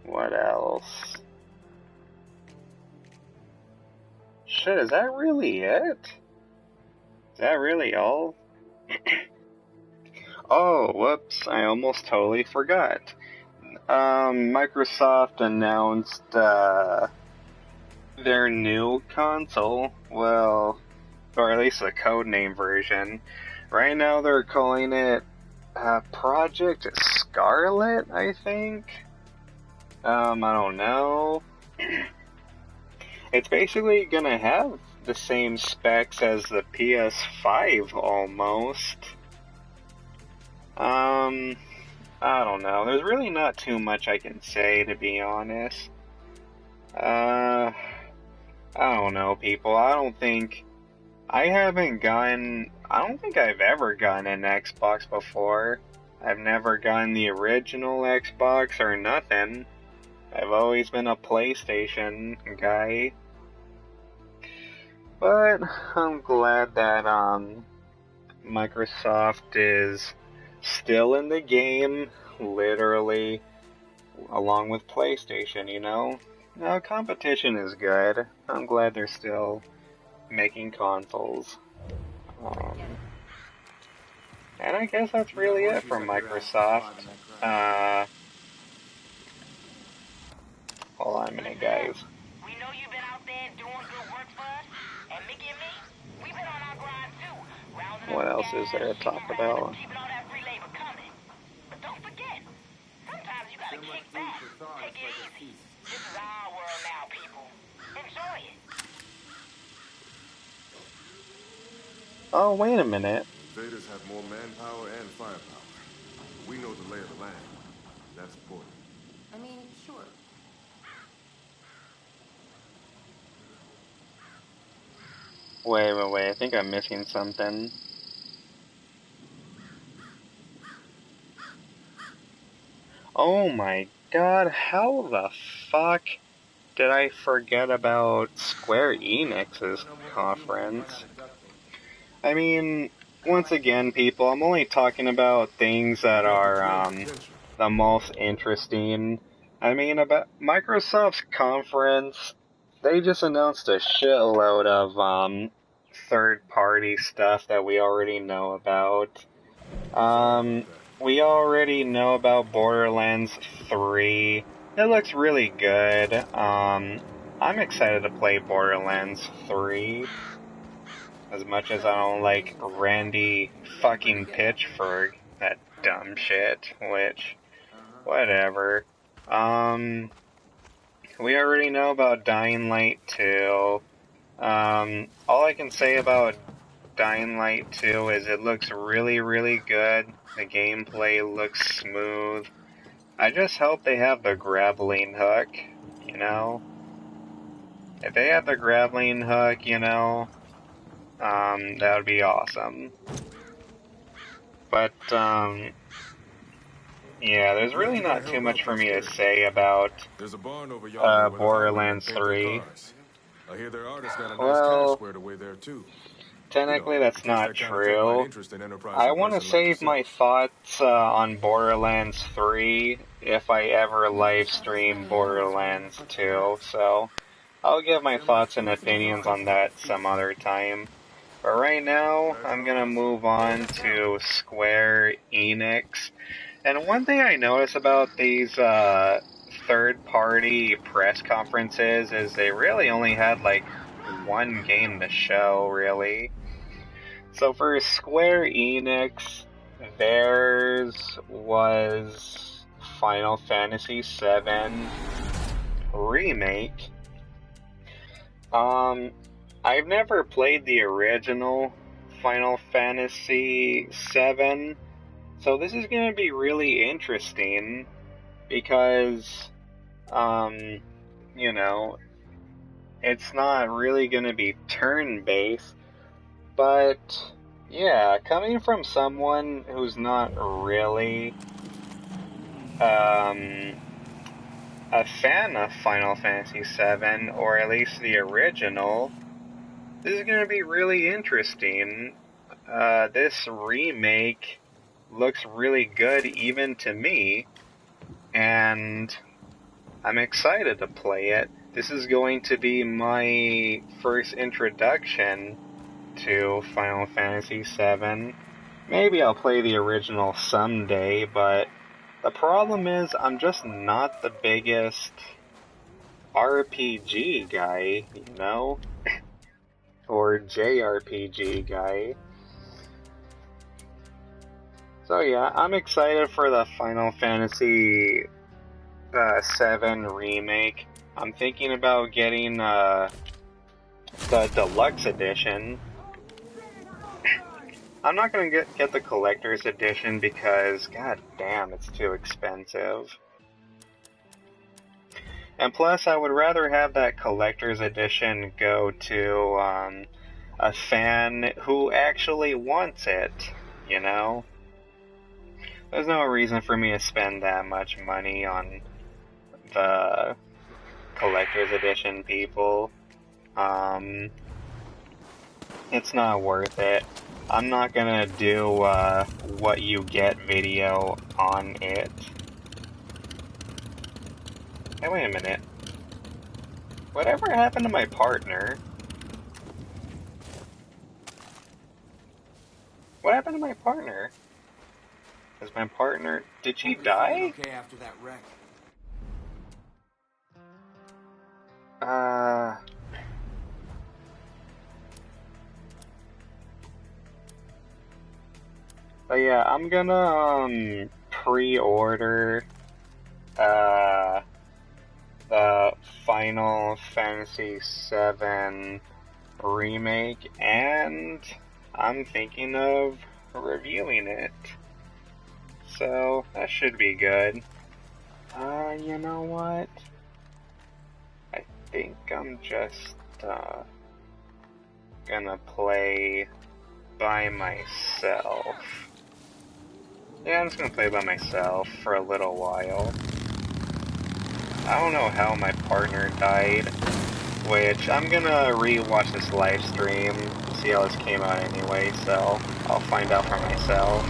What else? Shit, is that really it? Is that really all? Oh, whoops, I almost totally forgot. Microsoft announced, their new console. Well, or at least the codename version. Right now they're calling it, Project Scarlett, I think? I don't know. It's basically gonna have the same specs as the PS5, almost. I don't know. There's really not too much I can say, to be honest. I don't know, people. I don't think I've ever gotten an Xbox before. I've never gotten the original Xbox or nothing. I've always been a PlayStation guy. But I'm glad that Microsoft is still in the game, literally, along with PlayStation, you know? Now, competition is good. I'm glad they're still making consoles. And I guess that's really it from Microsoft. Hold on a minute, guys. We know you've been out there doing good work for us, and Mickey What else is there to talk about? Keeping all that free labor coming. But don't forget, sometimes you gotta kick back. Take it easy. This is our world now, people. Enjoy it. Oh, wait a minute. Invaders have more manpower and firepower. We know the lay of the land. That's important. I mean, sure. Wait. I think I'm missing something. Oh my god, how the fuck did I forget about Square Enix's conference? I mean, once again, people, I'm only talking about things that are, the most interesting. I mean, about Microsoft's conference, they just announced a shitload of, third-party stuff that we already know about. We already know about Borderlands 3. It looks really good. I'm excited to play Borderlands 3. As much as I don't like Randy fucking Pitchford, that dumb shit, which, whatever. We already know about Dying Light 2. All I can say about Dying Light 2 is it looks really, really good. The gameplay looks smooth. I just hope they have the grappling hook, you know? If they have the grappling hook, you know, that would be awesome. But, yeah, there's really not too much for me to say about There's a barn over yonder where the Borderlands firemen paint their 3. cars. I hear their artist got a nice Well, cash squared away there too. technically You know, that's in case not that kind of thing might true. interest an enterprising I want to person like save my yourself. thoughts on Borderlands 3 if I ever live stream Borderlands 2, so I'll give my thoughts and opinions on that some other time. But right now, I'm gonna move on to Square Enix. And one thing I notice about these third-party press conferences is they really only had like one game to show, really. So for Square Enix, theirs was Final Fantasy VII Remake. I've never played the original Final Fantasy VII, so this is going to be really interesting because, you know, it's not really going to be turn-based, but yeah, coming from someone who's not really a fan of Final Fantasy VII, or at least the original, this is going to be really interesting. This remake looks really good even to me, and I'm excited to play it. This is going to be my first introduction to Final Fantasy VII. Maybe I'll play the original someday, but the problem is I'm just not the biggest RPG guy, you know? Or JRPG guy. So yeah, I'm excited for the Final Fantasy VII Remake. I'm thinking about getting the deluxe edition. I'm not gonna get the collector's edition because, god damn, it's too expensive. And plus, I would rather have that collector's edition go to a fan who actually wants it, you know? There's no reason for me to spend that much money on the collector's edition, people. It's not worth it. I'm not gonna do what you get video on it. Hey, wait a minute. Whatever happened to my partner? What happened to my partner? Is my partner... Did she die? Okay after that wreck. But yeah, I'm gonna pre-order the Final Fantasy VII Remake, and I'm thinking of reviewing it. So that should be good. You know what? I think I'm just gonna play by myself. Yeah, I'm just gonna play by myself for a little while. I don't know how my partner died, which I'm gonna re-watch this live stream, see how this came out anyway, so I'll find out for myself.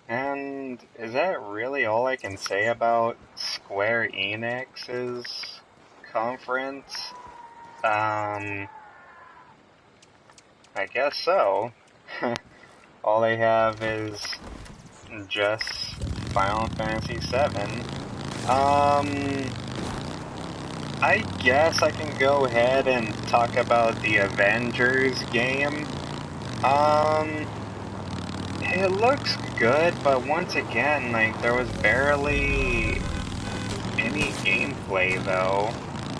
And is that really all I can say about Square Enix's conference? I guess so. All they have is just Final Fantasy VII. I guess I can go ahead and talk about the Avengers game. It looks good, but once again, like, there was barely any gameplay, though,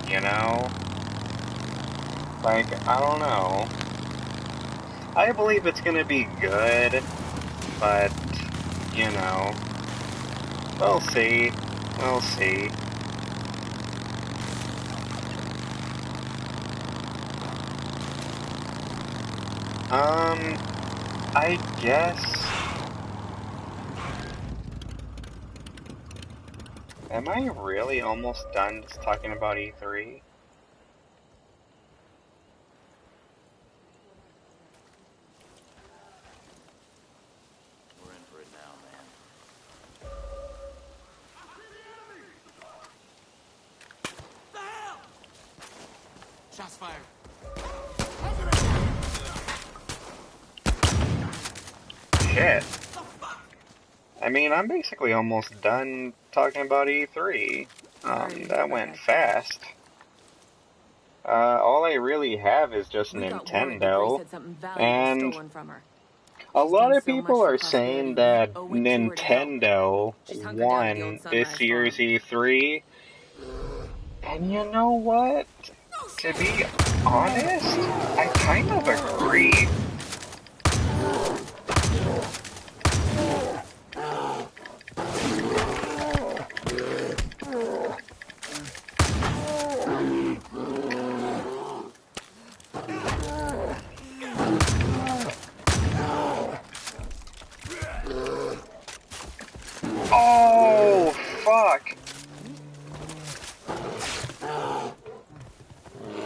you know? Like, I don't know. I believe it's gonna be good, but, you know, we'll see. We'll see. I guess... Am I really almost done just talking about E3? We're in for it now, man. The hell? Shots fired. Shit. I mean, I'm basically almost done talking about E3. That went fast. All I really have is just Nintendo, and a lot of people are saying that Nintendo won this year's E3, and you know what? To be honest, I kind of agree. Oh, fuck.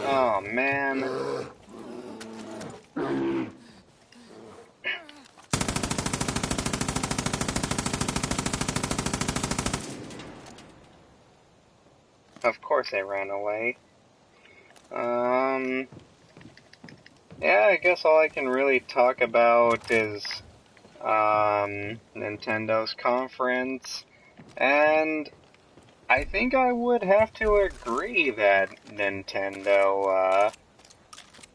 Oh, man. Of course I ran away. Yeah, I guess all I can really talk about is, Nintendo's conference, and I think I would have to agree that Nintendo,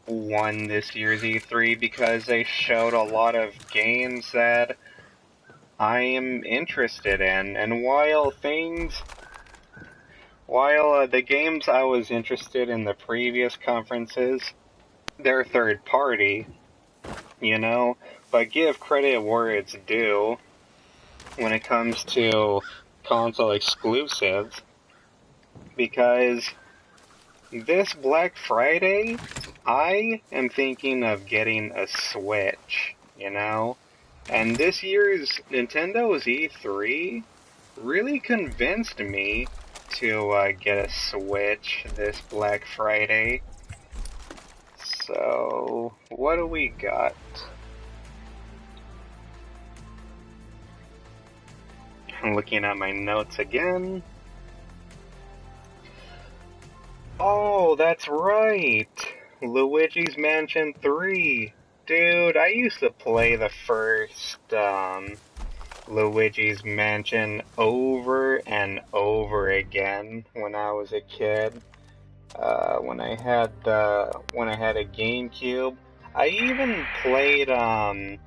won this year's E3 because they showed a lot of games that I am interested in, and while the games I was interested in the previous conferences, they're third party, you know, but give credit where it's due when it comes to console exclusives, because this Black Friday, I am thinking of getting a Switch, you know? And this year's Nintendo's E3 really convinced me to get a Switch this Black Friday. So, what do we got? looking at my notes again. Oh, that's right! Luigi's Mansion 3! Dude, I used to play the first, Luigi's Mansion over and over again when I was a kid. When I had a GameCube. I even played, a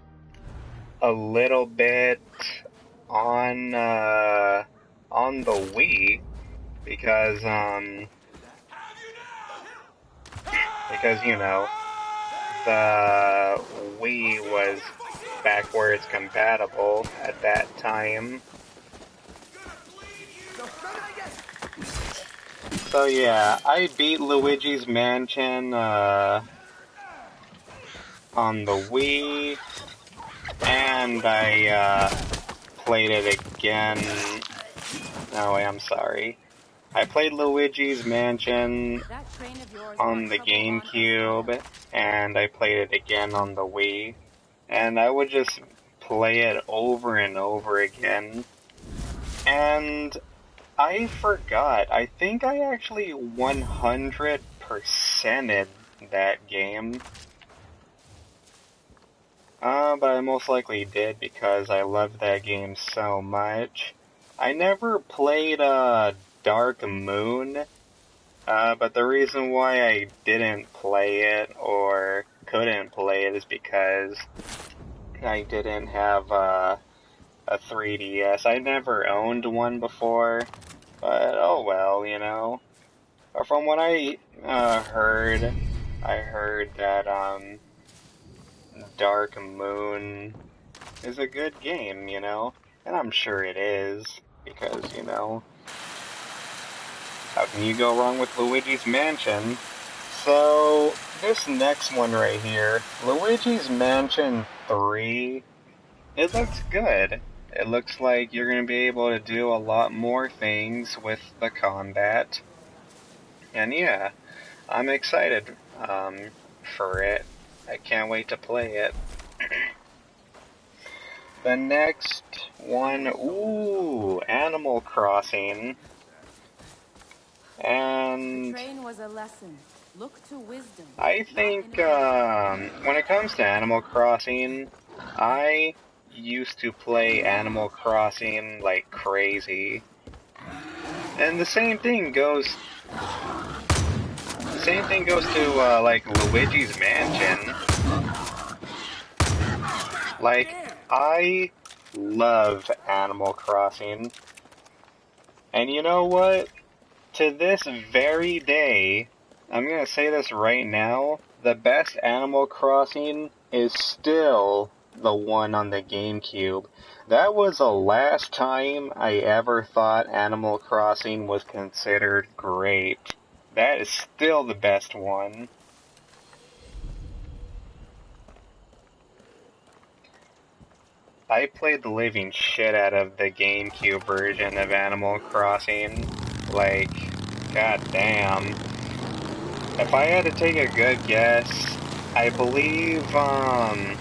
little bit on the Wii, because, you know, the Wii was backwards compatible at that time. So yeah, I beat Luigi's Mansion on the Wii, and I played it again. No, I'm sorry. I played Luigi's Mansion on the GameCube, and I played it again on the Wii, and I would just play it over and over again. And I forgot, I think I actually 100%ed that game. But I most likely did because I loved that game so much. I never played, Dark Moon, but the reason why I didn't play it, or couldn't play it, is because I didn't have, a 3DS. I never owned one before, but oh well, you know. From what I heard that Dark Moon is a good game, you know, and I'm sure it is, because, you know, how can you go wrong with Luigi's Mansion? So, this next one right here, Luigi's Mansion 3, it looks good. It looks like you're going to be able to do a lot more things with the combat. And yeah, I'm excited for it. I can't wait to play it. The next one, ooh, Animal Crossing. And Train was a lesson. Look to wisdom. I think when it comes to Animal Crossing, I used to play Animal Crossing like crazy. And the same thing goes to like Luigi's Mansion. Like, I love Animal Crossing. And you know what? To this very day, I'm gonna say this right now, the best Animal Crossing is still the one on the GameCube. That was the last time I ever thought Animal Crossing was considered great. That is still the best one. I played the living shit out of the GameCube version of Animal Crossing. Like, goddamn. If I had to take a good guess, I believe, I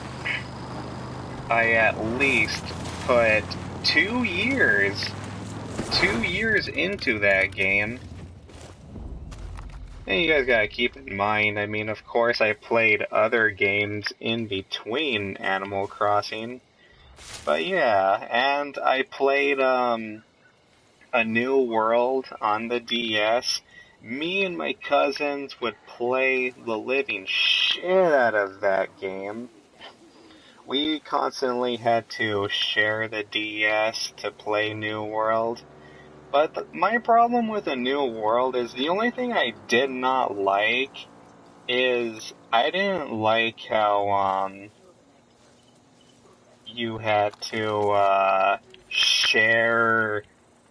at least put 2 years into that game. And you guys gotta keep in mind, I mean, of course I played other games in between Animal Crossing. But yeah, and I played, A New World on the DS. Me and my cousins would play the living shit out of that game. We constantly had to share the DS to play New World. But my problem with A New World is the only thing I did not like is I didn't like how, you had to, share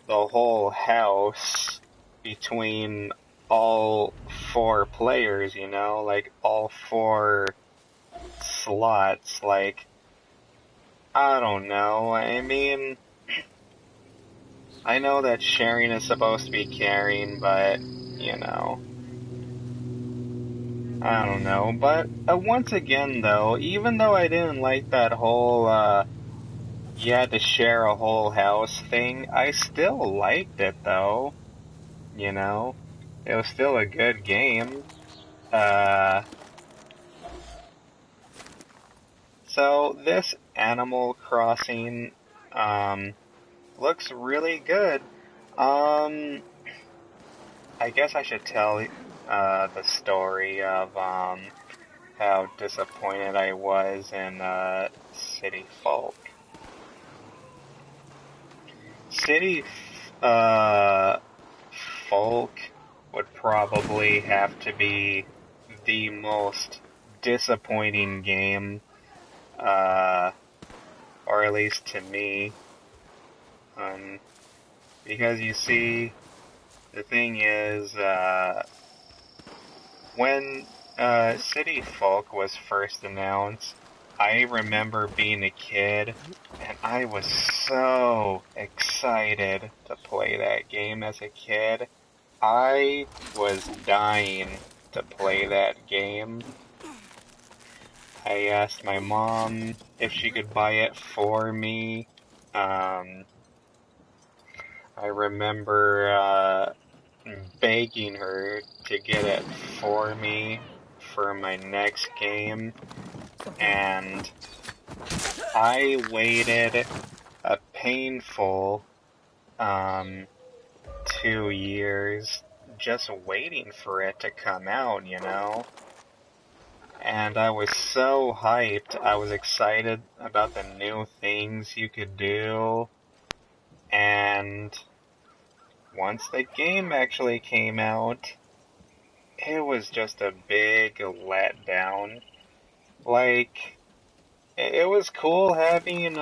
the whole house between all 4 players, you know? Like, all 4 slots. Like, I don't know. I mean, I know that sharing is supposed to be caring, but, you know. I don't know. But, once again, though, even though I didn't like that whole, you had to share a whole house thing. I still liked it though, you know? It was still a good game. So this Animal Crossing, looks really good. I guess I should tell, the story of, how disappointed I was in, City Folk. City, Folk would probably have to be the most disappointing game, or at least to me, because you see, the thing is, when, City Folk was first announced, I remember being a kid, and I was so excited to play that game as a kid. I was dying to play that game. I asked my mom if she could buy it for me. I remember begging her to get it for me for my next game, and I waited a painful 2 years just waiting for it to come out, you know? And I was so hyped. I was excited about the new things you could do. And once the game actually came out, it was just a big letdown. Like, it was cool having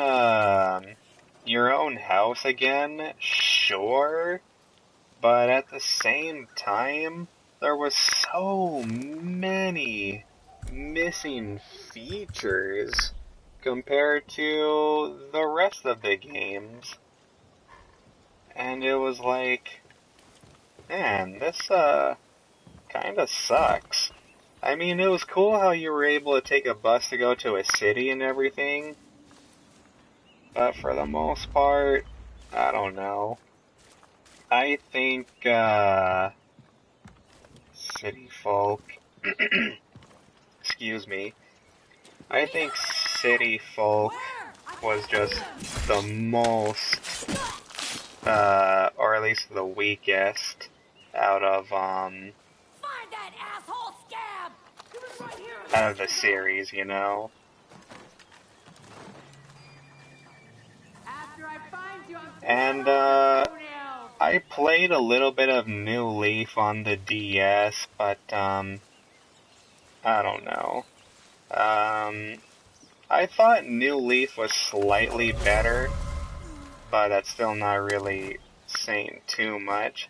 your own house again, sure, but at the same time, there was so many missing features compared to the rest of the games. And it was like, man, this kinda sucks. I mean, it was cool how you were able to take a bus to go to a city and everything, but for the most part, I don't know. I think, City Folk, excuse me, I think City Folk was just the most, or at least the weakest out of, Find that asshole scab! out of the series, you know? After I find you, And, I played a little bit of New Leaf on the DS, but, I don't know. I thought New Leaf was slightly better, but that's still not really saying too much.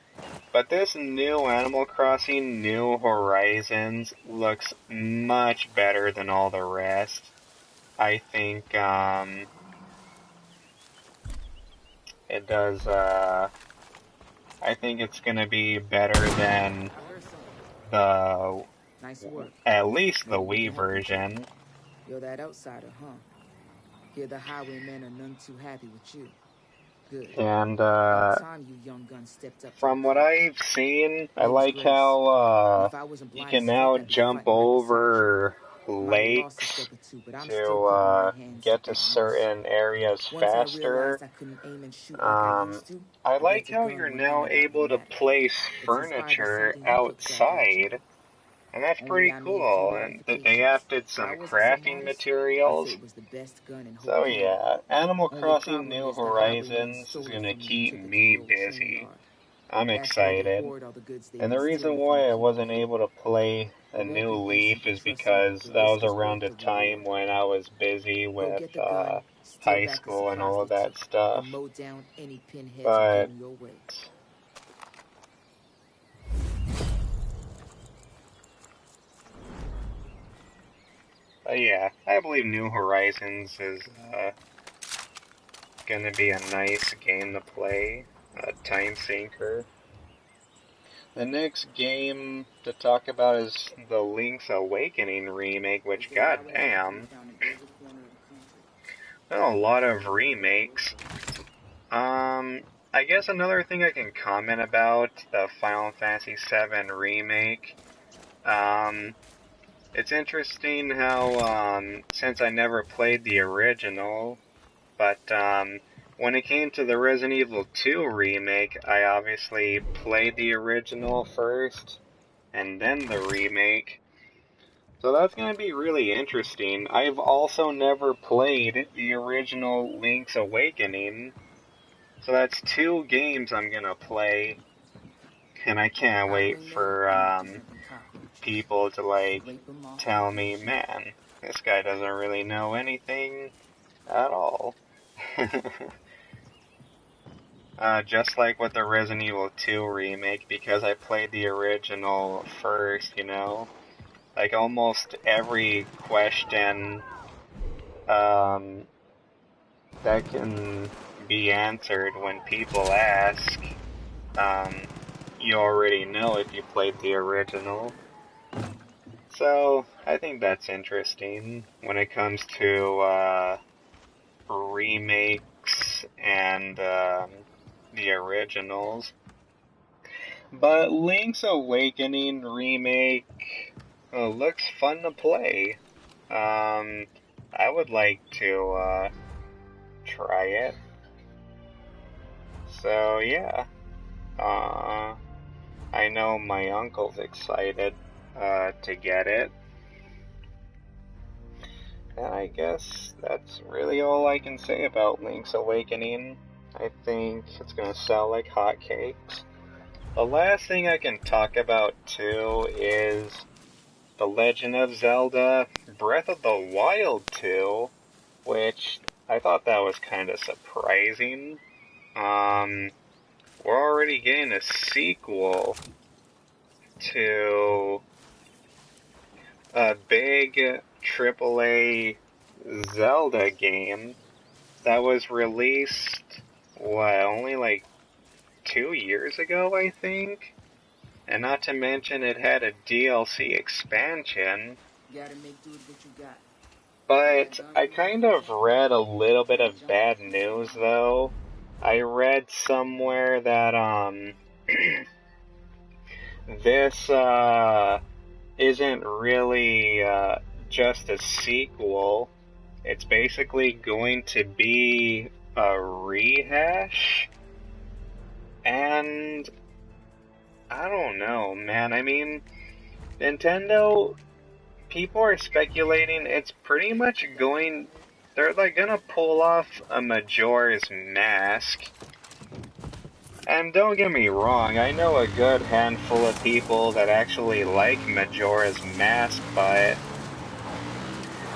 But this new Animal Crossing New Horizons looks much better than all the rest. I think, it does, I think it's gonna be better than the, Nice work. at least the Wii version. You're that outsider, huh? Hear the highwaymen are none too happy with you. Good. And, About time you young guns stepped up to from the what plate. I've seen, I Name's like Grace. how, If I wasn't you blind can as fuck, now I'd be jump fighting right beside over you. Might have lost a lakes step or two, but I'm still to, putting my hands get to to good use. certain areas Once I faster. realized I couldn't aim and shoot like I used to, I like bet your how gun you're went now in about able to the mat. place It's inspired to furniture something you put back at you. outside, and that's Only pretty I made a few cool. And that they modifications. added If I some wasn't so crafting modest, I'd say materials. it was the best gun in So Hope Canyon. yeah, Animal Only Crossing problem New is the highwaymen Horizons is stole it gonna from me and keep took it to me the old train busy. yard. I'm That's where they excited. hoard all the goods they've And the been reason stealing from why the I people wasn't here. able to play a It won't New be easy, Leaf but is trust me, because the that was risk is around worth a the time reward. when I was busy Go with get the gun, steal high back the school and supplies all of they that took, stuff. and mow down any pinheads who But, come your way. yeah, I believe New Horizons is gonna be a nice game to play, a time sinker. The next game to talk about is the Link's Awakening remake, which goddamn, a lot of remakes. I guess another thing I can comment about the Final Fantasy VII Remake, it's interesting how, since I never played the original, but, when it came to the Resident Evil 2 remake, I obviously played the original first, and then the remake. So that's going to be really interesting. I've also never played the original Link's Awakening, so that's 2 games I'm going to play, and I can't wait for, people to, like, tell me, man, this guy doesn't really know anything at all. Just like with the Resident Evil 2 remake, because I played the original first, you know? Like, almost every question, that can be answered when people ask, you already know if you played the original. So, I think that's interesting when it comes to, remakes and, the originals. But Link's Awakening remake looks fun to play. I would like to try it. So yeah, I know my uncle's excited to get it. And I guess that's really all I can say about Link's Awakening. I think it's gonna sell like hotcakes. The last thing I can talk about too is The Legend of Zelda Breath of the Wild 2, which I thought that was kind of surprising. We're already getting a sequel to a big AAA Zelda game that was released, only like 2 years ago, I think? And not to mention it had a DLC expansion. Gotta make do with what you got. But I kind of read a little bit of bad news, though. I read somewhere that, this, isn't really, just a sequel. It's basically going to be a rehash. And I don't know, man. I mean, Nintendo, people are speculating it's pretty much going, they're like gonna pull off a Majora's Mask. And don't get me wrong, I know a good handful of people that actually like Majora's Mask, but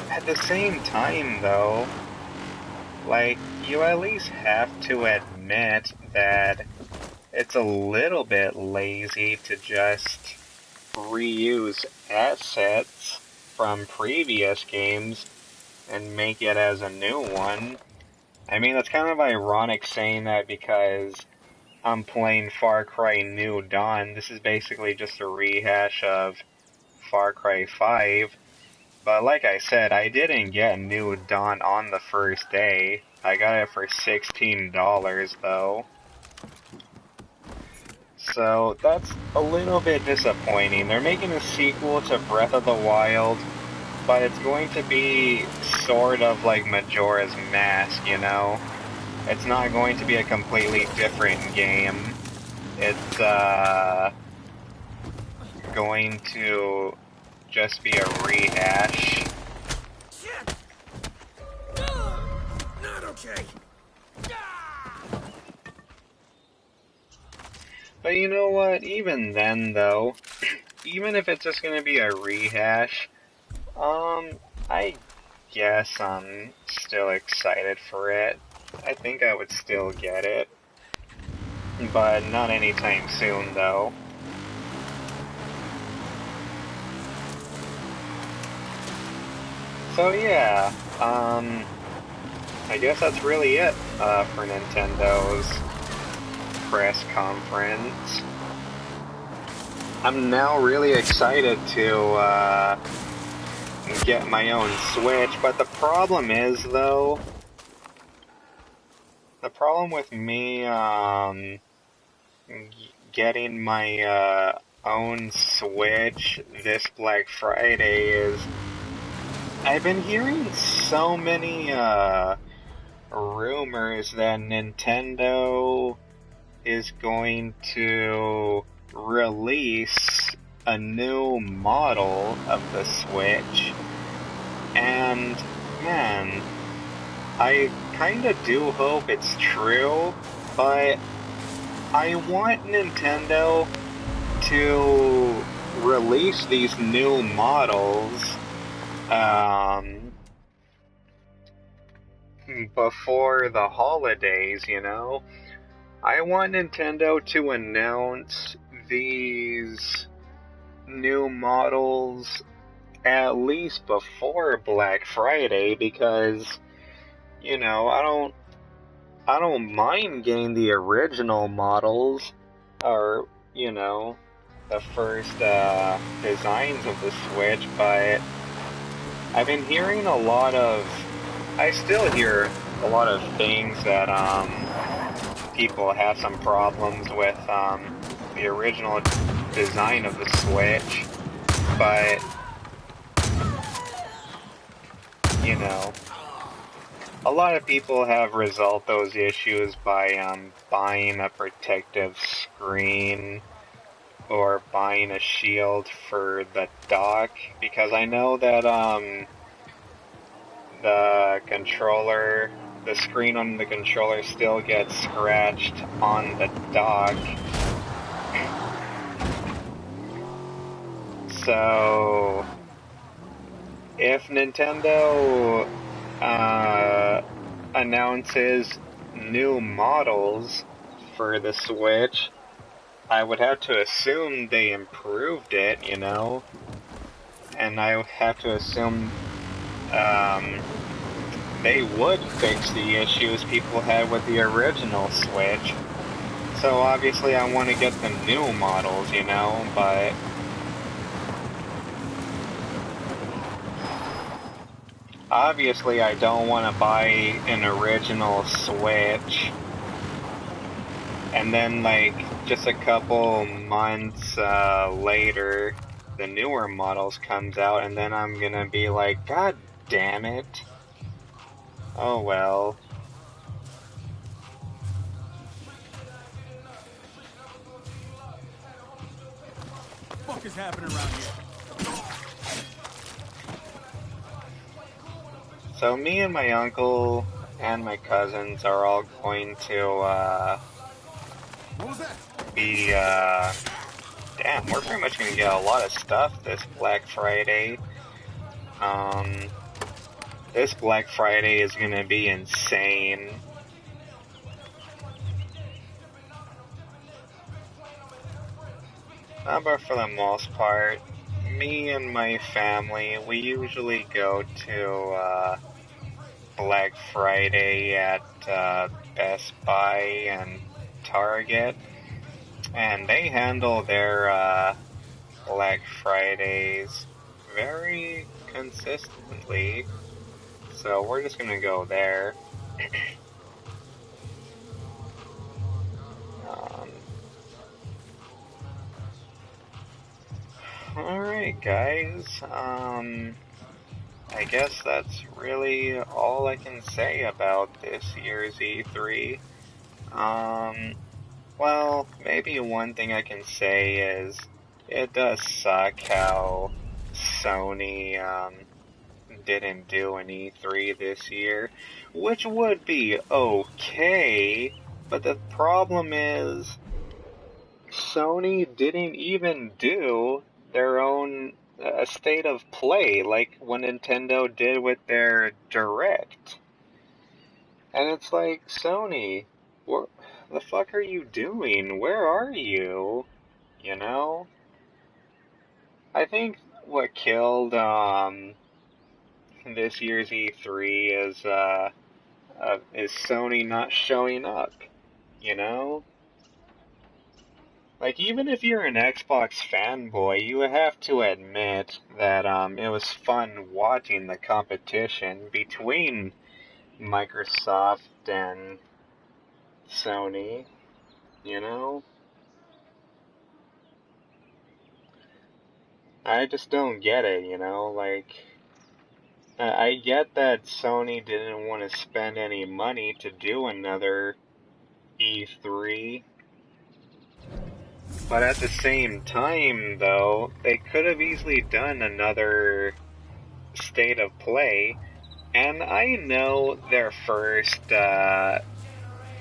at the same time though, like, you at least have to admit that it's a little bit lazy to just reuse assets from previous games and make it as a new one. I mean, it's kind of ironic saying that because I'm playing Far Cry New Dawn. This is basically just a rehash of Far Cry 5. But like I said, I didn't get New Dawn on the first day. I got it for $16 though. So that's a little bit disappointing. They're making a sequel to Breath of the Wild, but it's going to be sort of like Majora's Mask, you know? It's not going to be a completely different game. It's, going to just be a rehash. Not okay. But you know what? Even then, though, even if it's just gonna be a rehash, I guess I'm still excited for it. I think I would still get it. But not anytime soon, though. So yeah, I guess that's really it, for Nintendo's press conference. I'm now really excited to, get my own Switch, but the problem is, though, the problem with me, getting my, own Switch this Black Friday is I've been hearing so many, rumors that Nintendo is going to release a new model of the Switch, and man, I kinda do hope it's true, but I want Nintendo to release these new models, before the holidays, you know? I want Nintendo to announce these new models at least before Black Friday, because, you know, I don't mind getting the original models, or, you know, the first, designs of the Switch, but I've been hearing I still hear a lot of things that, people have some problems with, the original design of the Switch, but, you know, a lot of people have resolved those issues by, buying a protective screen or buying a shield for the dock, because I know that, the screen on the controller still gets scratched on the dock. So, if Nintendo, announces new models for the Switch, I would have to assume they improved it, you know? And I would have to assume, they would fix the issues people had with the original Switch. So obviously I want to get the new models, you know, but obviously I don't want to buy an original Switch and then, like, just a couple months later the newer models comes out, and then I'm gonna be like, God damn it. Oh well. What the fuck is happening around here? So me and my uncle and my cousins are all going to What was that? be damn, we're pretty much gonna get a lot of stuff this Black Friday. Um this Black Friday is gonna be insane. But for the most part, me and my family, we usually go to Black Friday at Best Buy and Target, and they handle their Black Fridays very consistently, so we're just gonna go there. um, Alright guys, I guess that's really all I can say about this year's E3. Well, maybe one thing I can say is it does suck how Sony, didn't do an E3 this year, which would be okay, but the problem is Sony didn't even do their own state of play like what Nintendo did with their Direct. And it's like, Sony, what the fuck are you doing? Where are you? You know? I think what killed this year's E3 is Sony not showing up. You know? Like, even if you're an Xbox fanboy, you have to admit that it was fun watching the competition between Microsoft and Sony, you know? I just don't get it, you know? Like, I get that Sony didn't want to spend any money to do another E3, but at the same time, though, they could have easily done another State of Play, and I know their first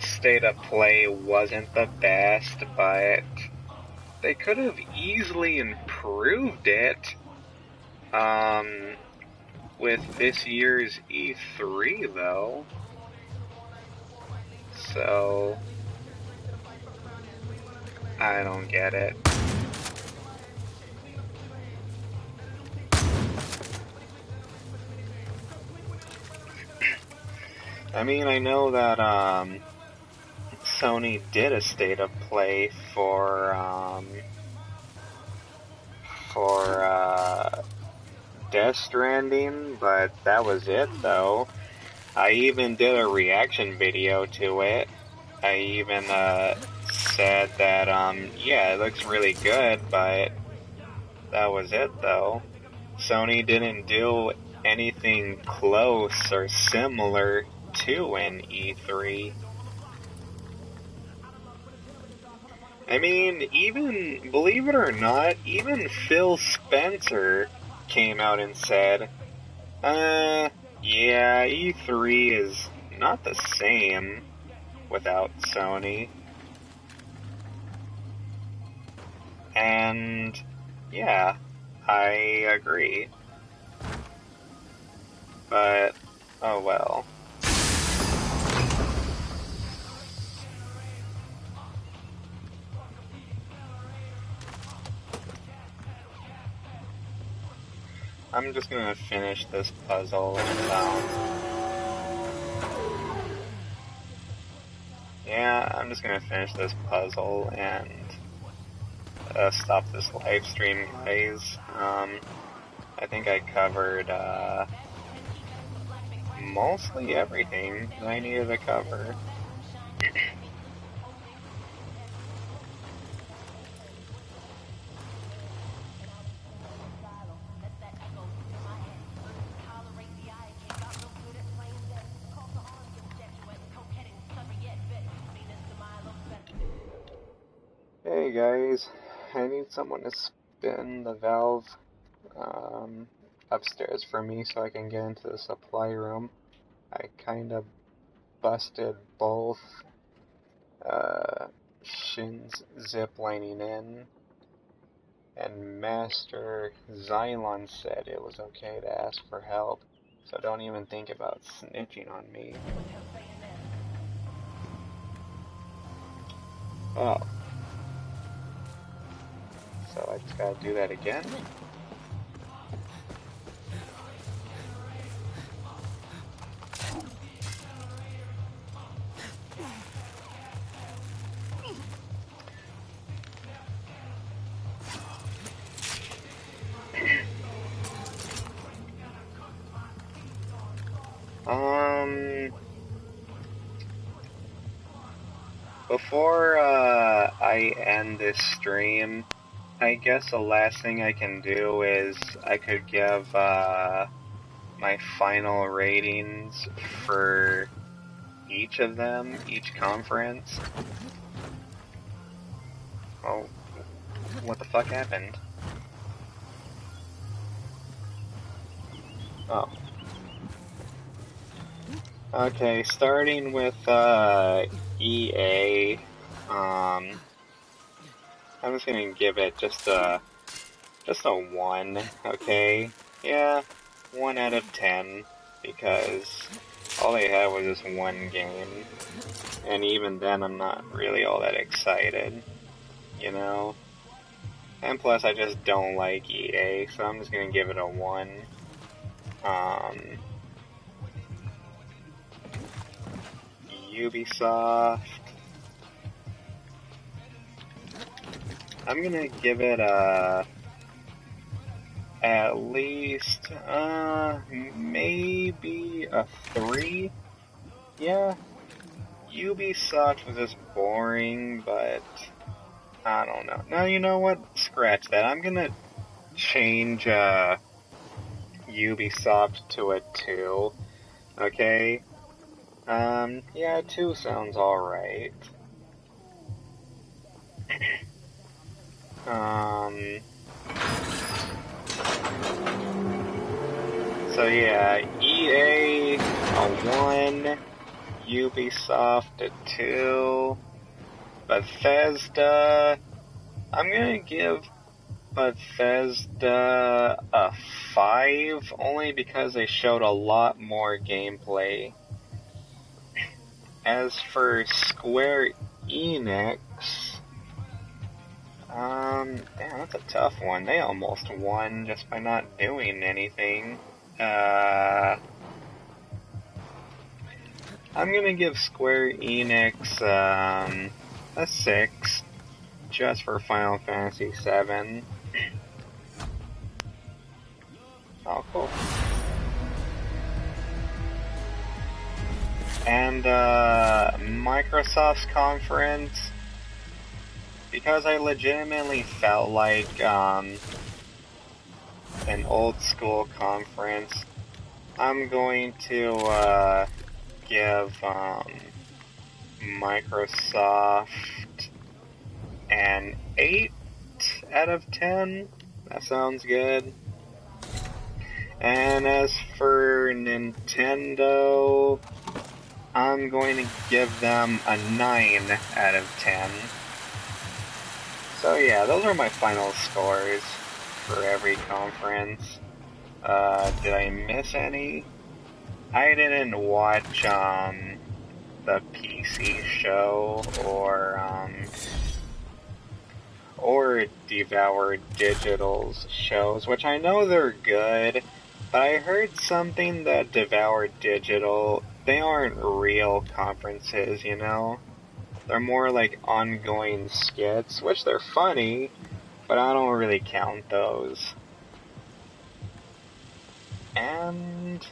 State of Play wasn't the best, but they could have easily improved it with this year's E3, though. So, I don't get it. I mean, I know that Sony did a State of Play for Death Stranding, but that was it, though. I even did a reaction video to it. I even said that, yeah, it looks really good, but that was it, though. Sony didn't do anything close or similar to an E3. I mean, even, believe it or not, even Phil Spencer came out and said, yeah, E3 is not the same without Sony. And, yeah, I agree. But, oh well. I'm just gonna finish this puzzle and, yeah, I'm just gonna finish this puzzle and stop this live stream, guys. I think I covered mostly everything that I needed to cover. Hey guys, I need someone to spin the valve upstairs for me so I can get into the supply room. I kinda busted both shins ziplining in, and Master Xylon said it was okay to ask for help, so don't even think about snitching on me. Oh. So I just gotta do that again? Before I end this stream, I guess the last thing I can do is I could give my final ratings for each of them, each conference. Oh, what the fuck happened? Oh. Okay, starting with EA, I'm just gonna give it just a 1, okay? Yeah, 1 out of 10, because all they had was this one game, and even then I'm not really all that excited, you know? And plus I just don't like EA, so I'm just gonna give it a 1. Ubisoft, I'm gonna give it at least, maybe a 3? Yeah, Ubisoft was just boring, but I don't know. No, you know what? Scratch that. I'm gonna change Ubisoft to a 2. Okay? Yeah, 2 sounds alright. So yeah, EA a 1, Ubisoft a 2, Bethesda, I'm gonna give Bethesda a 5, only because they showed a lot more gameplay. As for Square Enix, damn, that's a tough one. They almost won just by not doing anything. I'm gonna give Square Enix, a 6, just for Final Fantasy VII. Oh, cool. And, Microsoft's conference, because I legitimately felt like, an old school conference, I'm going to, give, Microsoft an 8 out of 10. That sounds good. And as for Nintendo, I'm going to give them a 9 out of 10. So yeah, those are my final scores for every conference. Did I miss any? I didn't watch, the PC show, or Devour Digital's shows, which I know they're good, but I heard something that Devour Digital, they aren't real conferences, you know? They're more like ongoing skits, which they're funny, but I don't really count those. And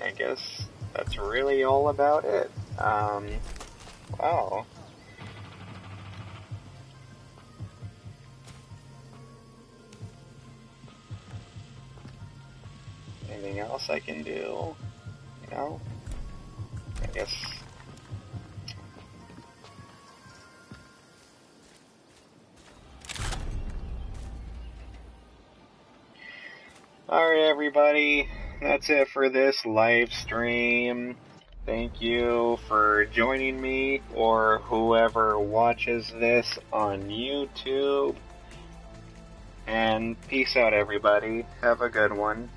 I guess that's really all about it. Wow. Anything else I can do? You know? I guess. Alright, everybody. That's it for this live stream. Thank you for joining me, or whoever watches this on YouTube. And peace out, everybody. Have a good one.